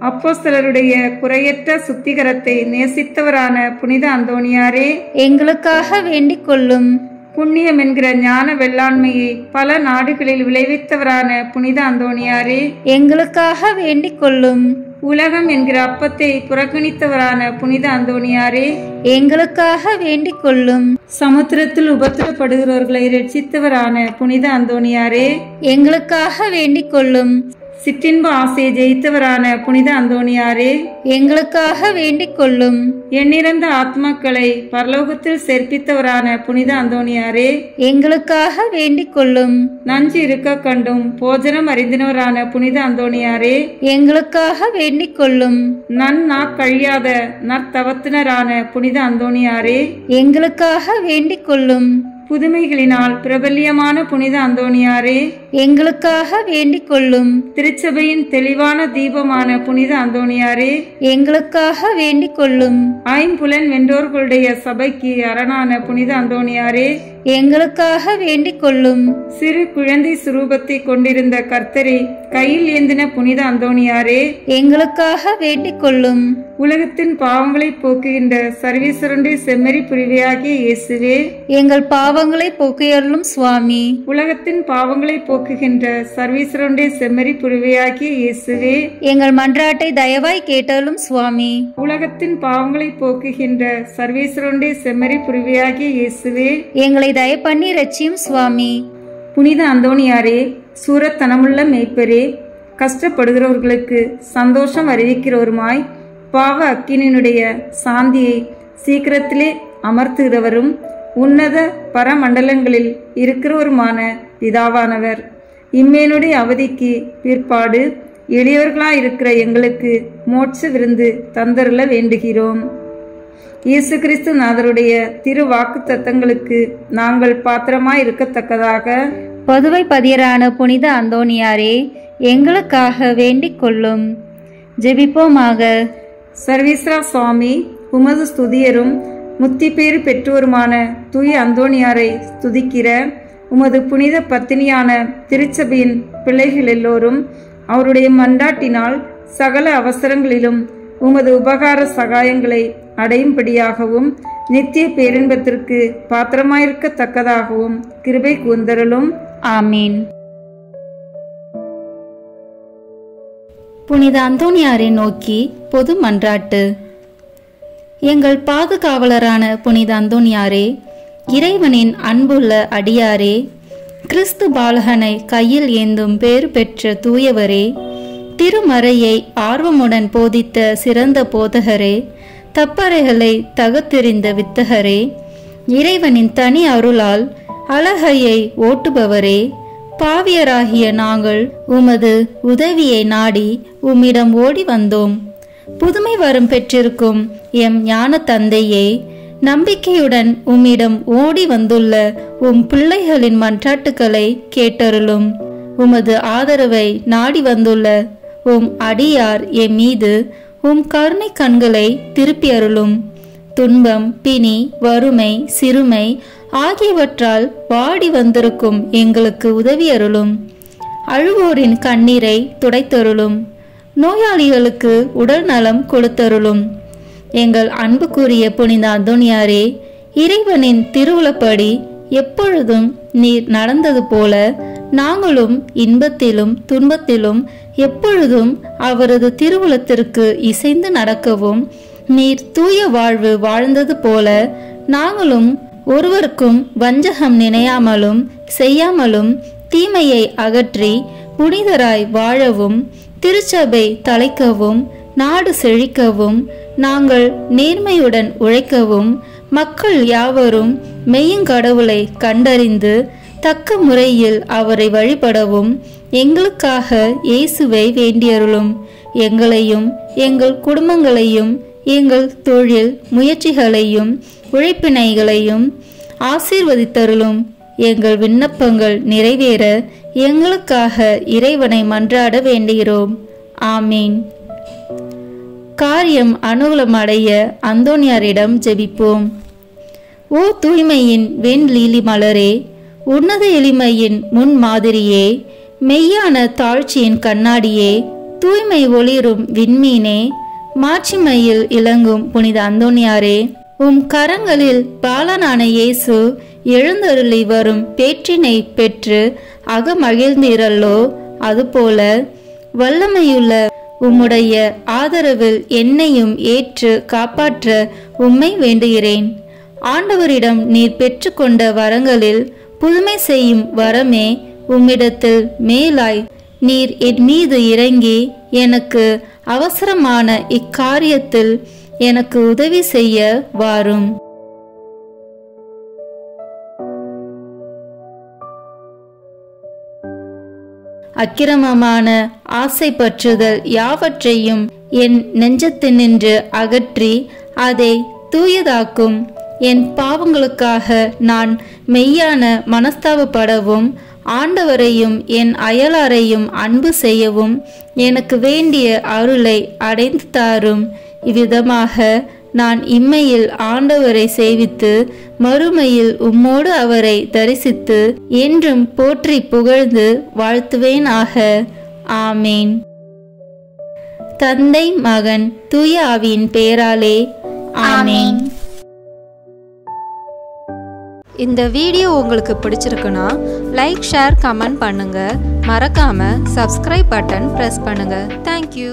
அப்போஸ்தலருடைய குறையற்ற சுத்திகரத்தை நேசித்தவரான புனித அந்தோணியாரே, எங்களுக்காக வேண்டிக் கொள்ளும். புண்ணியம் என்கிற ஞான வெள்ளாண்மையை பல நாடுகளில் விளைவித்தவரான புனித அந்தோணியாரே, எங்களுக்காக வேண்டிக் கொள்ளும். உலகம் என்கிற அப்பத்தை புறக்கணித்தவரான புனித அந்தோணியாரே, எங்களுக்காக வேண்டிக் கொள்ளும். சமுத்திரத்தில் உபத்திரப்படுகிறவர்களை ரட்சித்தவரான புனித அந்தோணியாரே, எங்களுக்காக வேண்டிக் கொள்ளும். சிற்றின்ப ஆசையை ஜெயித்தவரான புனித அந்தோணியாரே, எங்களுக்காக வேண்டிக் கொள்ளும். எண்ணிறந்த ஆத்மாக்களை பரலோகத்தில் சேர்ப்பித்தவரான புனித அந்தோணியாரே, எங்களுக்காக வேண்டிக் கொள்ளும். நஞ்சு இருக்க கண்டும் போஜனம் அறிந்தினவரான புனித அந்தோணியாரே, எங்களுக்காக வேண்டிக் கொள்ளும். கழியாத நற்தவத்தினரான புனித அந்தோணியாரே, எங்களுக்காக வேண்டிக் கொள்ளும். புதுமைகளினால் பிரபல்யமான புனித அந்தோணியாரே, எங்களுக்காக வேண்டிக் கொள்ளும். திருச்சபையின் தெளிவான தீபமான புனித அந்தோணியாரே, எங்களுக்காக வேண்டிக் கொள்ளும். ஐம்புலன் வென்றோர்களுடைய சபைக்கு அரணான புனித அந்தோணியாரே, எங்களுக்காக வேண்டிக் கொள்ளும். சிறு குழந்தை சுரூபத்தை கொண்டிருந்த கர்த்தரை கையில் ஏந்தின புனித அந்தோணியாரே, எங்களுக்காக வேண்டிக் கொள்ளும். உலகத்தின் பாவங்களை போக்குகின்ற சர்வேஸ்வரனுடைய செம்மறி புரிவையாகிய இயேசுவே, எங்கள் பாவங்களை போக்கியருளும் சுவாமி. உலகத்தின் பாவங்களை போக்குகின்ற சர்வேஸ்வரனுடைய செம்மறி புரிவையாகிய இயேசுவே, எங்கள் மன்றாட்டை தயவாய் கேட்டருளும் சுவாமி. உலகத்தின் பாவங்களை போக்குகின்ற சர்வேஸ்வரனுடைய செம்மறி புரிவையாகிய இயேசுவே, எங்களை தயப்பண்ணி ரட்சியும் சுவாமி. புனித அந்தோணியாரே, சூரத்தனமுள்ள மேய்ப்பரே, கஷ்டப்படுகிறவர்களுக்கு சந்தோஷம் அறிவிக்கிறவருமாய் பாவ அக்கினியினுடைய சாந்தியை சீக்கிரத்திலே அமர்த்துகிறவரும் உன்னத பரமண்டலங்களில் இருக்கிறவருமான பிதாவானவர், இம்மேனுடைய அவதிக்கு பிற்பாடு எளியவர்களாயிருக்கிற எங்களுக்கு மோட்ச விருந்து தந்தருள வேண்டுகிறோம். இயேசு கிறிஸ்து நாதருடைய திரு வாக்கு தத்தங்களுக்கு நாங்கள் பாத்திரமாய் இருக்கத்தக்கதாக பதுவை பதியரான புனித அந்தோணியாரே, எங்களுக்காக வேண்டிக் கொள்ளும். ஜெபிப்போமாக. சர்வேஸ்வரா சுவாமி, உமது ஸ்துதியரும் முத்தி பேறு பெற்றோருமான தூய அந்தோணியாரை ஸ்துதிக்கிற உமது புனித பத்தினியான திருச்சபையின் பிள்ளைகள் எல்லோரும் அவருடைய மன்றாட்டினால் சகல அவசரங்களிலும் உமது உபகார சகாயங்களை அடையும்படியாகவும் நித்திய பேரின்பத்திற்கு பாத்திரமாயிருக்கத்தக்கதாகவும் கிருபை கூர்ந்தருளும். ஆமீன். புனித அந்தோணியாரை நோக்கி பொது மன்றாட்டு. எங்கள் பாதுகாவலரான புனித அந்தோணியாரே, இறைவனின் அன்புள்ள அடியாரே, கிறிஸ்து பாலகனை கையில் ஏந்தும் பேறு பெற்ற தூயவரே, திருமறையை ஆர்வமுடன் போதித்த சிறந்த போதகரே, தப்பறைகளை தகத்தெறிந்த வித்தகரே, இறைவனின் தனி அருளால் அழகையை ஓட்டுபவரே, பாவியராகிய நாங்கள் உமது உதவியை நாடி உம்மிடம் ஓடி வந்தோம். புதுமை வரம் பெற்றிருக்கும் எம் ஞான தந்தையே, நம்பிக்கையுடன் உம்மிடம் ஓடி வந்துள்ள உம் பிள்ளைகளின் மன்றாட்டுக்களை கேட்டருளும். உமது ஆதரவை நாடி வந்துள்ள உம் அடியார் எம் மீது உம் கருணை கண்களை திருப்பி அருளும். துன்பம், பிணி, வறுமை, சிறுமை ஆகியவற்றால் வாடி வந்திருக்கும் எங்களுக்கு உதவி அருளும். அழுவோரின் கண்ணீரை துடைத்தருளும். நோயாளிகளுக்கு உடல் நலம் கொடுத்தருளும். எங்கள் அன்புக்குரிய புனித அந்தோணியாரே, இறைவனின் திருவுளப்படி எப்பொழுதும் நீர் நடந்தது போல நாங்களும் இன்பத்திலும் துன்பத்திலும் எப்பொழுதும் அவரது திருவுளத்திற்கு இசைந்து நடக்கவும், நீர் தூய வாழ்வு வாழ்ந்தது போல நாங்களும் ஒருவருக்கும் வஞ்சகம் நினையாமலும் செய்யாமலும் தீமையை அகற்றி புனிதராய் வாழவும், திருச்சபை தலைக்கவும், நாடு செழிக்கவும், நாங்கள் நேர்மையுடன் உழைக்கவும், மக்கள் யாவரும் மெய்யுங்கடவுளை கண்டறிந்து தக்க முறையில் அவரை வழிபடவும் எங்களுக்காக இயேசுவை வேண்டியருளும். எங்களையும் எங்கள் குடும்பங்களையும் எங்கள் தொழில் முயற்சிகளையும் உழைப்பினைகளையும் ஆசீர்வதித்தருளும். எங்கள் விண்ணப்பங்கள் நிறைவேற எங்களுக்காக இறைவனை மன்றாட வேண்டுகிறோம். ஆமீன். காரியம் அனுகூலமடைய அந்தோணியாரிடம் ஜெபிப்போம். ஓ தூய்மையின் வெண்லீலி மலரே, உன்னத எளிமையின் முன் மாதிரியே, மெய்யான தாழ்ச்சியின் கண்ணாடியே, தூய்மை ஒளிரும் விண்மீனே, மாட்சிமையில் இலங்கும் புனித அந்தோணியாரே, உம் கரங்களில் பாலனான இயேசு எழுந்தருளி வரும் பேற்றினை பெற்று அகமகிழ்ந்தீரல்லோ, அதுபோல வல்லமையுள்ள உம்முடைய ஆதரவில் என்னையும் ஏற்று காப்பாற்ற உம்மை வேண்டுகிறேன். ஆண்டவரிடம் நீர் பெற்றுக்கொண்ட வரங்களில் புதுமை செய்யும் வரமே உம்மிடத்தில் மேலாய் நீர் என் மீது இறங்கி எனக்கு அவசரமான இக்காரியத்தில் எனக்கு உதவி செய்ய வாரும். அக்கிரமமான ஆசை பற்றுதல் யாவற்றையும் என் நெஞ்சத்தினின்று அகற்றி அதை தூயதாக்கும். என் பாவங்களுக்காக நான் மெய்யான மனஸ்தாபப்படவும் ஆண்டவரையும் என் அயலாரையும் அன்பு செய்யவும் எனக்கு வேண்டிய அருளை அடைந்து தாரும். இவ்விதமாக நான் இம்மையில் ஆண்டவரை சேவித்து மறுமையில் உம்மோடு அவரை தரிசித்து என்றும் போற்றி புகழ்ந்து வாழ்த்துவேனாக. ஆமேன். தந்தை, மகன், தூய ஆவியின் பெயராலே ஆமேன். இந்த வீடியோ உங்களுக்கு பிடிச்சிருக்குன்னா லைக், ஷேர், கமெண்ட் பண்ணுங்க. மறக்காம சப்ஸ்கிரைப் பட்டன் பிரஸ் பண்ணுங்க. தேங்க்யூ.